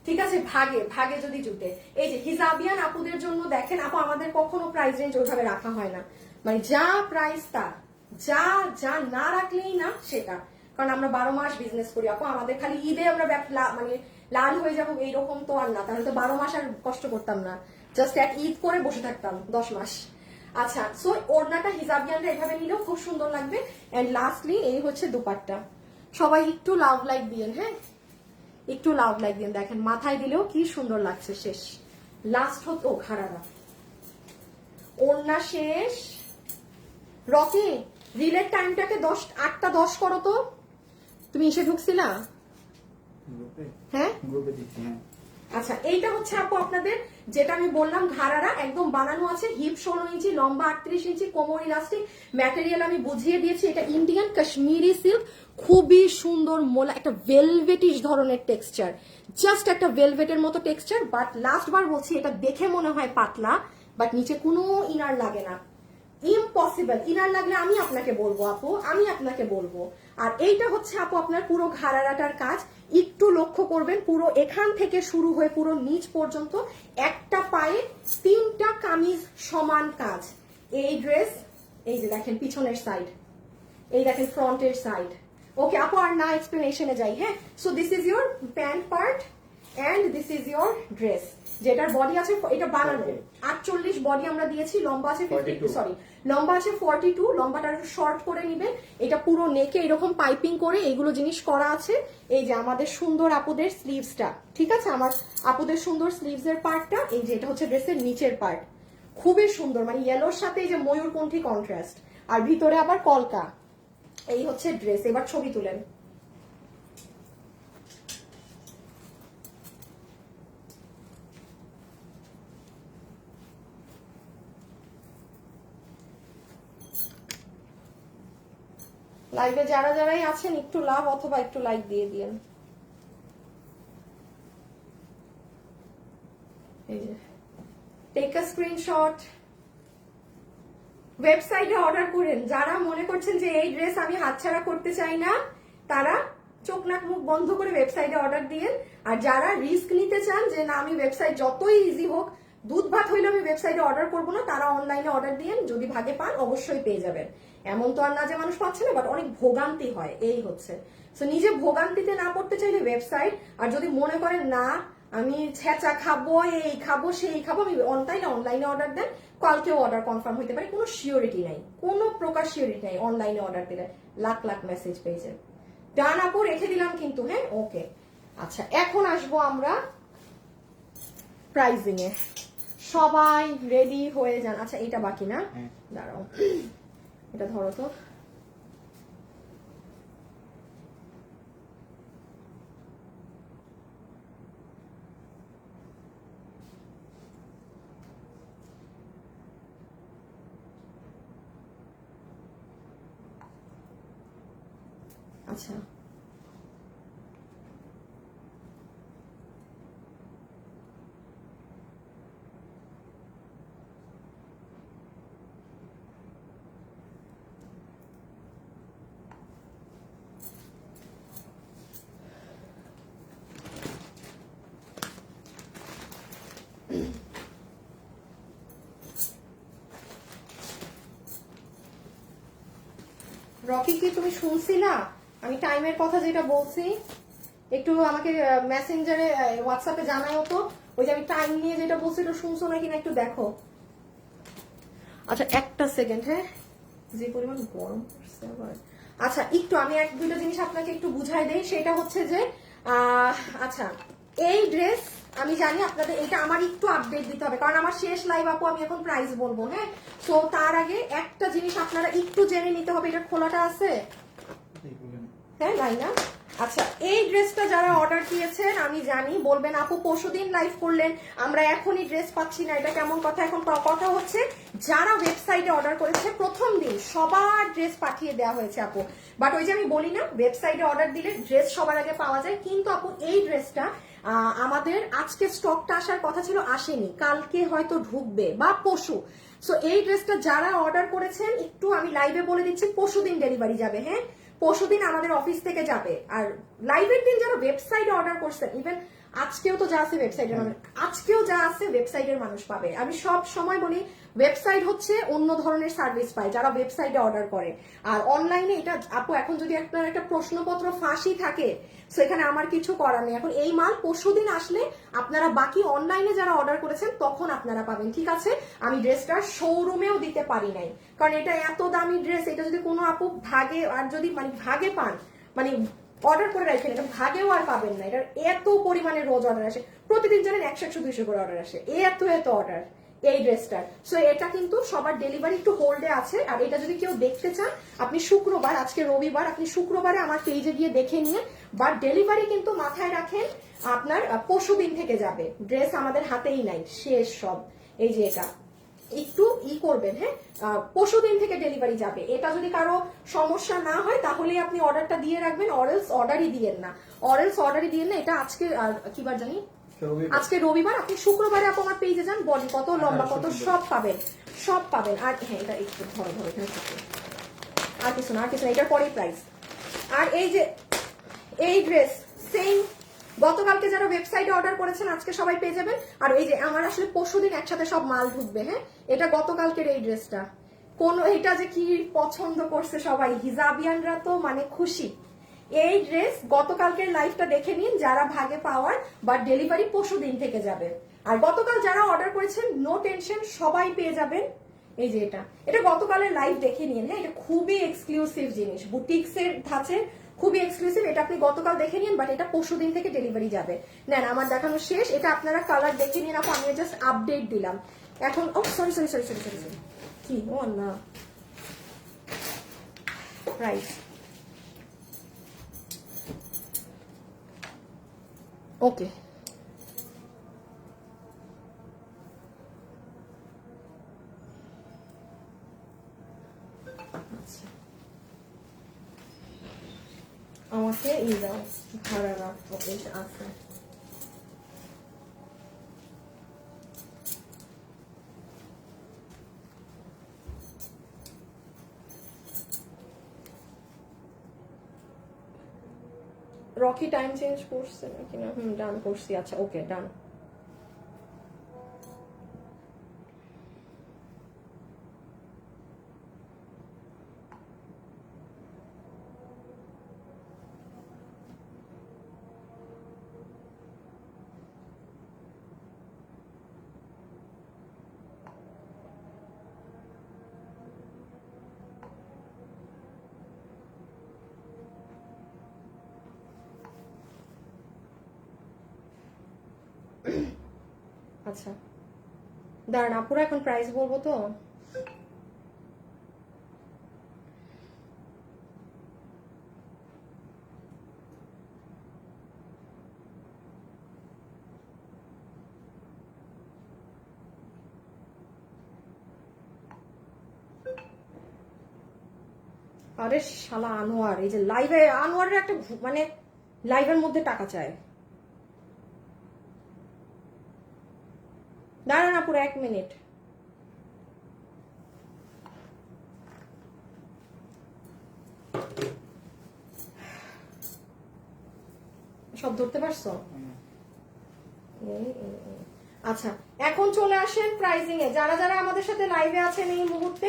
ঠিক আছে, ভাগে ভাগে যদি জুটে। এই যে হিজাবিয়ান আপুদের জন্য দেখেন আপু, আমাদের কখনো প্রাইস রেঞ্জ ওইভাবে রাখা হয় না, মানে যা প্রাইস তা, যা যা না রাখলেই না সেটা, কারণ আমরা 12 মাস বিজনেস করি আপু। আমাদের খালি ঈদে আমরা মানে লাল হয়ে যাবো এইরকম তো আর না, তাহলে তো 12 মাস আর কষ্ট করতাম না, জাস্ট এক ঈদ করে বসে থাকতাম 10 মাস। আচ্ছা, সো ওড়নাটা হিজাবিয়ানরা এভাবে নিলেও খুব সুন্দর লাগবে। এন্ড লাস্টলি এই হচ্ছে দুপাট্টা। সবাই একটু লাভ লাইক দিয়েন, হ্যাঁ একটু লাভ লাইক দিন। দেখেন মাথায় দিলেও কি সুন্দর লাগছে। শেষ, লাস্ট হতো ঘাড়ারা, ওড়না শেষ। রকি, রিলের টাইমটাকে 8টা 10 করো তো। তুমি এসে ঢুকছিলা? হ্যাঁ গ্রুপে দিচ্ছি। হ্যাঁ, আচ্ছা, এইটা হচ্ছে আপু আপনাদের, যেটা আমি বললাম ঘাড়ারা একদম বানানো আছে, হিপ 16 ইঞ্চি, লম্বা 38 ইঞ্চি, কোমর ইলাস্টিক, ম্যাটেরিয়াল আমি বুঝিয়ে দিয়েছি, এটা ইন্ডিয়ান কাশ্মীরি সিল্ক, খুবই সুন্দর মোলা, একটা ভেলভেটিশ ধরনের টেক্সচার, জাস্ট একটা ভেলভেটের মতো টেক্সচার। বাট লাস্ট বার বলছি, এটা দেখে মনে হয় পাতলা, বাট নিচে কোনো ইনার লাগে না, ইম্পসিবল। ইনার লাগলে আমি আপনাকে বলবো আপু, আমি আপনাকে বলবো। আর এইটা হচ্ছে আপু আপনার পুরো ঘাড়ারাটার কাজ, একটু লক্ষ্য করবেন পুরো এখান থেকে শুরু হয়ে পুরো নিচ পর্যন্ত একটা পায়ে 3টা কামিজ সমান কাজ। এই ড্রেস, এই যে দেখেন পিছনের সাইড, এই দেখেন ফ্রন্টের সাইড। ওকে আপু আর না এক্সপ্লেনেশনে যাই, হ্যাঁ। So this is your pant part and this is your dress, যেটার বডি আছে এটা বানানো 48 বডি আমরা দিয়েছি, লম্বা আছে 52, সরি লম্বা আছে 42, লম্বাটা শর্ট করে নিবেন। এটা পুরো নেকে এরকম পাইপিং করে এইগুলো জিনিস করা আছে। এই যে আমাদের সুন্দর আপুদের স্লিভসটা, ঠিক আছে, আমার আপুদের সুন্দর স্লিভস এর পার্টটা, এই যে এটা হচ্ছে ড্রেসের নিচের পার্ট, খুবই সুন্দর, মানে ইয়েলোর সাথে এই যে ময়ূরকণ্ঠী কন্ট্রাস্ট, আর ভিতরে আবার কলকা। এই হচ্ছে ড্রেস। এবার ছবি তুলেন। লাইভে যারা যারাই আছেন একটু লাভ অথবা একটু লাইক দিয়ে দিয়েন। এই যে টেক আ স্ক্রিনশট, ওয়েবসাইটে অর্ডার করেন। যারা মনে করছেন যে এই ড্রেস আমি হাতছাড়া করতে চাই না, তারা চোখ নাক মুখ বন্ধ করে ওয়েবসাইটে অর্ডার দিয়েন। আর যারা রিস্ক নিতে চান যে না আমি ওয়েবসাইট যতই ইজি হোক দুধ ভাত হইলে আমি ওয়েবসাইটে অর্ডার করবো না, তারা অনলাইনে অর্ডার দিয়েন, যদি ভাগে পান অবশ্যই পেয়ে যাবেন। এমন তো আর না যে মানুষ পাচ্ছে না, বাট অনেক ভোগান্তি হয়, এই হচ্ছে। তো নিজে ভোগান্তিতে না পড়তে চাইলে ওয়েবসাইট, আর যদি মনে করেন না আমি ছেঁচা খাবো, এই খাবো, সেই খাবো, আমি অনলাইনে অর্ডার দেন, কালকেও অর্ডার কনফার্ম হতে পারে, কোনো সিওরিটি নাই, কোনো প্রকার সিওরিটি নাই। অনলাইনে অর্ডার দিলে লাখ লাখ মেসেজ পেয়েছে। ডান আপু, রেখে দিলাম কিন্তু, হ্যাঁ, ওকে। আচ্ছা এখন আসবো আমরা প্রাইজিং এ। সবাই রেডি হয়ে যান। আচ্ছা এটা বাকি না, দাঁড়াও এটা ধরো তো। আচ্ছা রকি, কি তুমি শুনছিলা আমি টাইমের কথা যেটা বলছি? একটু আমাকে মেসেঞ্জারে হোয়াটসঅ্যাপে জানাও তো, ওই যে আমি টাইম নিয়ে যেটা বলছি এটা শুনছো নাকি না একটু দেখো। আচ্ছা একটা সেকেন্ড, হ্যাঁ, যে পরিমাণ গরম পড়ছে আবার। আচ্ছা একটু আমি এক দুইটা জিনিস আপনাকে একটু বুঝাই দেই, সেটা হচ্ছে যে আচ্ছা এই ড্রেস আমি জানি আপনাদের এটা আমার একটু আপডেট দিতে হবে, কারণ আমার শেষ লাইভ আপু আমি এখন প্রাইস বলবো, হ্যাঁ। তো তার আগে একটা জিনিস আপনারা একটু জেনে নিতে হবে, এটা খোলাটা আছে, হ্যাঁ, লাইনা। আচ্ছা এই ড্রেসটা যারা অর্ডার দিয়েছেন আমি জানি বলবেন আপু পরশুদিন লাইভ করলেন আমরা এখনই ড্রেস পাচ্ছি না, এটা কেমন কথা? এখন কথা হচ্ছে যারা ওয়েবসাইটে অর্ডার করেছে প্রথম দিন সবার ড্রেস পাঠিয়ে দেওয়া হয়েছে আপু, বাট ওই যে আমি বলি না ওয়েবসাইটে অর্ডার দিলে ড্রেস সবার আগে পাওয়া যায়, কিন্তু আপু এই ড্রেসটা আমাদের আজকে স্টকটা আসার কথা ছিল, আসেনি, কালকে হয়তো ঢুকবে বা পরশু। সো এই ড্রেসটা যারা অর্ডার করেছেন একটু আমি লাইভে বলে দিচ্ছি পরশুদিন ডেলিভারি যাবে, হ্যাঁ, পরশুদিন আমাদের অফিস থেকে যাবে। আর লাইভের দিন যারা ওয়েবসাইটে অর্ডার করছেন, ইভেন আজকেও তো যা আছে ওয়েবসাইটের মানুষ, আজকেও যা আছে ওয়েবসাইটের মানুষ পাবে। আমি সব সময় বলি ওয়েবসাইট হচ্ছে অন্য ধরনের সার্ভিস পায় যারা ওয়েবসাইটে অর্ডার করে, আর অনলাইনে এটা আপু এখন যদি আপনার একটা প্রশ্নপত্র ফাঁসি থাকে সো এখানে আমার কিছু করার নেই। এখন এই মাল পরশুদিন আসলে আপনারা বাকি অনলাইনে যারা অর্ডার করেছেন তখন আপনারা পাবেন, ঠিক আছে? আমি ড্রেসটা শোরুমেও দিতে পারি নাই, কারণ এটা এত দামি ড্রেস, এটা যদি কোনো আপু ভাগে আর যদি মানে ভাগে পান, মানে অর্ডার করে রাখেন, এটা ভাগেও আর পাবেন না। এটার এত পরিমাণে রোজ অর্ডার আসে, প্রতিদিন জানেন 100-200 করে অর্ডার আসে, এত অর্ডার এই ড্রেসটার। সো এটা কিন্তু সবার ডেলিভারি একটু হোল্ডে আছে। আর এটা যদি কেউ দেখতে চান আপনি শুক্রবার, আজকে রবিবার, আপনি শুক্রবারে আমার পেজে গিয়ে দেখে নিয়ে, বাট ডেলিভারি কিন্তু মাথায় রাখেন আপনার পরশুদিন থেকে যাবে। ড্রেস আমাদের হাতেই নাই, শেষ সব। এই যে এটা একটু করবেন, হ্যাঁ, পরশুদিন থেকে ডেলিভারি যাবে। এটা যদি কারো সমস্যা না হয় তাহলে আপনি অর্ডারটা দিয়ে রাখবেন, অরেলস অর্ডারই দিয়েন না, এটা আজকে কিবার জানি, আজকে রবিবার, আপনি শুক্রবারে আপু আমার পেজে যান, বডি কত, লম্বা কত, সব পাবেন। আর হ্যাঁ এটা একটু ধরো এখানে আর কিছু না, এটার পরেই প্রাইস। আর এই ড্রেস সেম গতকালকে যারা ওয়েবসাইটে অর্ডার করেছেন আজকে সবাই পেয়ে যাবেন। আর এই যে আমার আসলে পরশুদিন একসাথে সব মাল ঢুকবে। হ্যাঁ, এটা গতকালকের এই ড্রেসটা, এটা যে কি পছন্দ করছে সবাই, হিজাবিয়ানরা তো মানে খুশি। এই ড্রেস গতকালকের লাইভটা দেখে নিন যারা ভাগে পাওয়ার, বা ডেলিভারি পরশুদিন থেকে যাবে। আর গতকাল যারা অর্ডার করেছেন নো টেনশন, সবাই পেয়ে যাবেন। এই যে এটা গতকালের লাইভ দেখে নিন। হ্যাঁ, এটা খুবই এক্সক্লুসিভ জিনিস, বুটিক্সের ধাঁচে খুবই এক্সক্লুসিভ। এটা আপনি গতকাল দেখে নিন, বাট এটা পরশুদিন থেকে ডেলিভারি যাবে। নেন, আমার দেখানো শেষ। এটা আপনারা কালার দেখে নিন, আমি জাস্ট আপডেট দিলাম এখন। ও sorry sorry sorry sorry sorry sorry কি, ও না, প্রাইস ওকে। আমাকে এই দাও ভাড়া রাখবো আছে। রকি টাইম চেঞ্জ করছে নাকি না? ডান করছি। আচ্ছা ওকে, ডান। আচ্ছা দাঁড়ান, আপুরা এখন প্রাইস বলবো তো। আরে শালা আনোয়ার, এই যে লাইভে আনোয়ারের একটা মানে লাইভের মধ্যে টাকা চায়। দাঁড়ান না পুরো 1 মিনিট। সব ধরতে পারছো? আচ্ছা, এখন চলে আসেন প্রাইসিং এ। যারা যারা আমাদের সাথে লাইভে আছেন এই মুহূর্তে,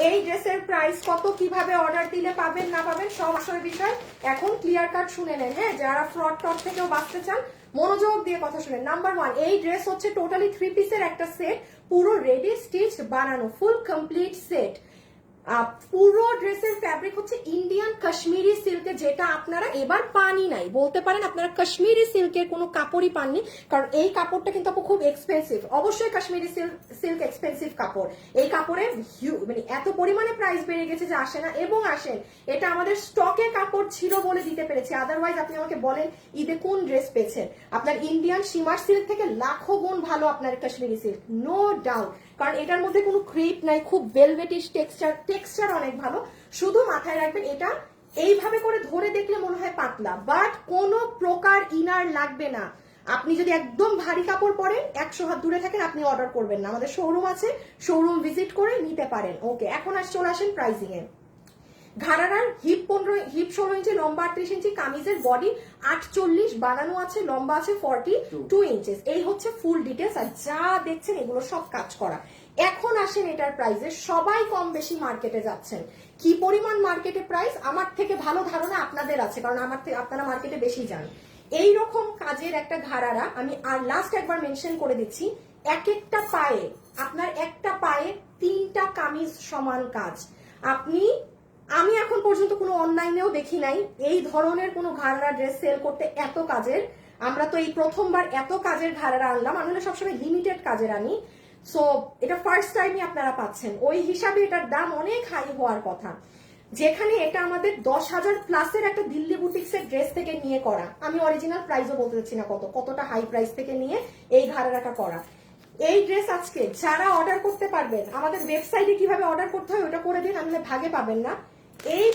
এই ড্রেসের প্রাইস কত, কিভাবে অর্ডার দিলে পাবেন না পাবেন সব আসল বিষয় এখন ক্লিয়ার কাট শুনে নেন। হ্যাঁ, যারা ফ্রড টড থেকেও বাঁচতে চান মনোযোগ দিয়ে কথা শুনেন। নাম্বার 1, এই ড্রেস হচ্ছে টোটালি 3 পিসের একটা সেট, পুরো রেডি স্টিচ বানানো, ফুল কমপ্লিট সেট। পুরো ড্রেসের ফ্যাব্রিক হচ্ছে ইন্ডিয়ান কাশ্মীরি সিল্কের, যেটা আপনারা এবার পানি নাই বলতে পারেন, আপনারা কাশ্মীরি সিল্কের কোনো কাপড়ই পাননি, কারণ এই কাপড়টা কিন্তু আপু খুব এক্সপেন্সিভ। অবশ্যই কাশ্মীরি সিল্ক এক্সপেন্সিভ কাপড়, এই কাপড়ের মানে এত পরিমাণে প্রাইস বেড়ে গেছে যে আসে না। এবং আসেন, এটা আমাদের স্টকে কাপড় ছিল বলে দিতে পেরেছি, আদারওয়াইজ আপনি আমাকে বলেন ঈদে কোন ড্রেস পেয়েছেন। আপনার ইন্ডিয়ান শিমার সিল্ক থেকে লাখো গুণ ভালো আপনার কাশ্মীরি সিল্ক, নো ডাউট, কারণ এটার মধ্যে কোনো ক্রিপ নাই, খুব ভেলভেটিশ টেক্সচার অনেক ভালো। শুধু মাথায় রাখবেন, এটা এইভাবে করে ধরে দেখলে মনে হয় পাতলা, বাট কোনো প্রকার ইনার লাগবে না। আপনি যদি একদম ভারী কাপড় পরেন, 100 হাত দূরে থাকেন, আপনি অর্ডার করবেন না। আমাদের শোরুম আছে, শোরুম ভিজিট করে নিতে পারেন। ওকে, এখন চলে আসেন প্রাইসিং এ। ঘাড়ার হিপ 16 ইঞ্চি, লম্বা 38 ইঞ্চি, কামিজের বডি 48 বানানো আছে, লম্বা আছে 42 ইঞ্চেস। এই হচ্ছে ফুল ডিটেলস, আর যা দেখছেন এগুলো সব কাজ করা। এখন আসেন এটার প্রাইসে। সবাই কম বেশি মার্কেটে যাচ্ছেন, কি পরিমাণ মার্কেটে প্রাইস আমার থেকে ভালো ধারণা আপনাদের আছে, কারণ আপনারা মার্কেটে বেশি যান। এই রকম কাজের একটা ঘাড়ারা আমি আর লাস্ট একবার মেনশন করে দিচ্ছি, এক একটা পায়ে, আপনার একটা পায়ে 3টা কামিজ সমান কাজ। আমি এখন পর্যন্ত কোনো অনলাইনেও দেখি নাই এই ধরনের কোনো ঘাড়া ড্রেস সেল করতে এত কাজের। আমরা তো এই প্রথমবার এত কাজের ঘাড়া আনলাম, আমি সবসময় লিমিটেড কাজের আনি। সো এটা ফার্স্ট টাইমই আপনারা পাচ্ছেন, ওই হিসাবে এটার দাম অনেক হাই হওয়ার কথা। যেখানে এটা আমাদের 10,000 প্লাসের একটা দিল্লি বুটিক্সের ড্রেস থেকে নিয়ে করা। আমি অরিজিনাল প্রাইসও বলতে চাচ্ছি না কতটা হাই প্রাইস থেকে নিয়ে এই ঘাড়াটা করা। এই ড্রেস আজকে যারা অর্ডার করতে পারবেন, আমাদের ওয়েবসাইটে কিভাবে অর্ডার করতে হয় ওটা করে দিন, আমি ভাগে পাবেন না। এই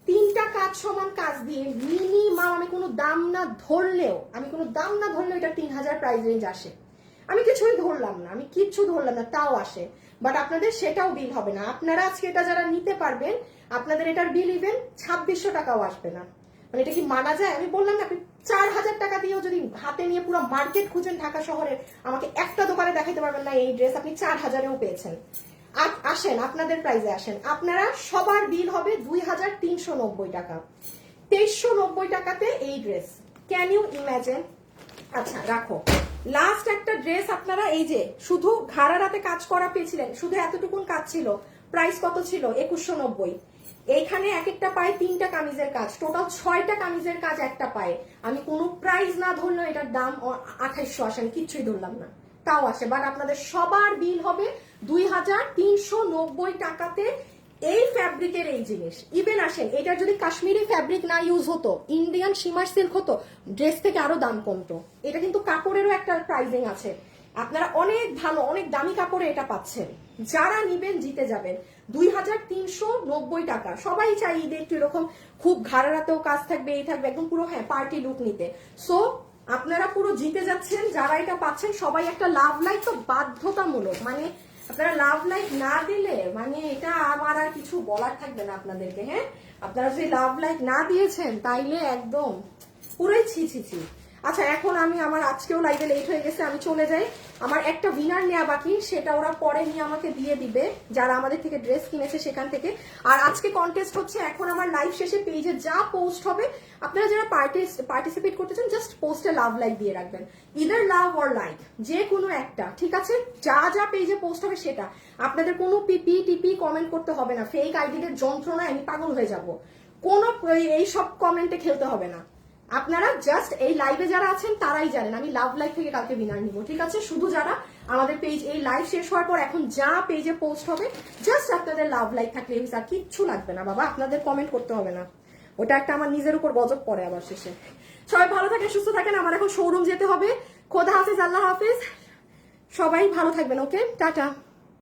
3টা কাজ সমান কাজ দিয়ে মিনিমাম আমি কোনো দাম না ধরলেও এটা 3000 প্রাইস রেঞ্জ আসে। আমি কিছুই ধরলাম না, তাও আসে, বাট আপনাদের সেটাও বিল হবে না। আপনারা আজকে এটা যারা নিতে পারবেন, আপনাদের এটার বিল ইভেন 2600 টাকাও আসবে না। মানে এটা কি মানা যায়? আমি বললাম না, আপনি 4000 টাকা দিয়েও যদি হাতে নিয়ে পুরো মার্কেট খুঁজেন ঢাকা শহরে, আমাকে একটা দোকানে দেখাইতে পারবেন না এই ড্রেস আপনি 4000-এও পেয়েছেন। আসেন, আপনাদের প্রাইজে আসেন। আপনারা সবার বিল হবে 2390 টাকা। 2390 টাকাতে এই ড্রেস, ক্যান ইউ ইমাজিন? আচ্ছা রাখো। লাস্ট একটা ড্রেস আপনারা এই যে শুধু ঘাড়ারাতে কাজ করা পেয়েছিলেন, শুধু এতটুকুন কাজ ছিল। প্রাইস কত ছিল? 2190। এইখানে এক একটা পায়ে 3টা কামিজের কাজ, টোটাল 6টা কামিজের কাজ একটা পায়ে। আমি কোনো প্রাইস না ধরলেও এটার দাম 2800 আসে, আমি কিচ্ছুই ধরলাম না, তাও আসে। বাট আপনাদের সবার বিল হবে 2390 টাকাতে এই ফ্যাব্রিকের এই জিনিস। ইভেন আসেন, এটার যদি কাশ্মীরি ফ্যাব্রিক না ইউজ হতো, ইন্ডিয়ান শিমার সিল্ক হতো, ড্রেস থেকে আরো দাম কমতো। এটা কিন্তু কাপড়েরও একটা প্রাইজিং আছে। আপনারা অনেক ভালো, অনেক দামি কাপড়ে এটা পাচ্ছেন। যারা নিবেন জিতে যাবেন। 2390 টাকা। সবাই চাই ঈদে একটু এরকম খুব ঘাড়ারাতেও কাজ থাকবে, এই থাকবে, একদম পুরো হ্যাঁ পার্টি লুক নিতে। সো আপনারা পুরো জিতে যাচ্ছেন। যারা এটা পাচ্ছেন সবাই একটা লাভ লাইক তো বাধ্যতামূলক, মানে আপনারা লাভ লাইক না দিলে মানে এটা আমার আর কিছু বলার থাকবে না আপনাদেরকে। হ্যাঁ, আপনারা যদি লাভ লাইক না দিয়েছেন তাইলে একদম পুরোই ছি ছি ছি। আচ্ছা, এখন আমি আমার আজকেও লাইভে লেট হয়ে গেছে, আমি চলে যাই। আমার একটা উইনার নেওয়া বাকি, সেটা ওরা পরে নিয়ে আমাকে দিয়ে দিবে, যারা আমাদের থেকে ড্রেস কিনেছে সেখান থেকে। আর আজকে কন্টেস্ট হচ্ছে, এখন আমার লাইভ শেষে পেজে যা পোস্ট হবে, আপনারা যারা পার্টিসিপেট করতে চান জাস্ট পোস্টে লাভ লাইক দিয়ে রাখবেন, ইদার লাভ অর লাইক, যে কোনো একটা, ঠিক আছে? যা যা পেজে পোস্ট হবে সেটা। আপনাদের কোনো পিপি টিপি কমেন্ট করতে হবে না, ফেক আইডিদের যন্ত্রণায় আমি পাগল হয়ে যাব। কোনো এইসব কমেন্টে খেলতে হবে না। আপনারা জাস্ট এই লাইভে যারা আছেন তারাই জানেন আমি লাভ লাইভ থেকে কালকে উইনার নিব, ঠিক আছে? শুধু যারা আমাদের পেজ এই লাইভ শেষ হওয়ার পর এখন যা পেজে পোস্ট হবে জাস্ট আপনাদের লাভ লাইক থাকলে আর কিচ্ছু লাগবে না বাবা, আপনাদের কমেন্ট করতে হবে না। ওটা একটা আমার নিজের উপর গজব পড়ে আবার শেষে। সবাই ভালো থাকেন, সুস্থ থাকেন। আমার এখন শোরুম যেতে হবে। খোদা হাফিজ, আল্লাহ হাফিজ, সবাই ভালো থাকবেন। ওকে, টাটা।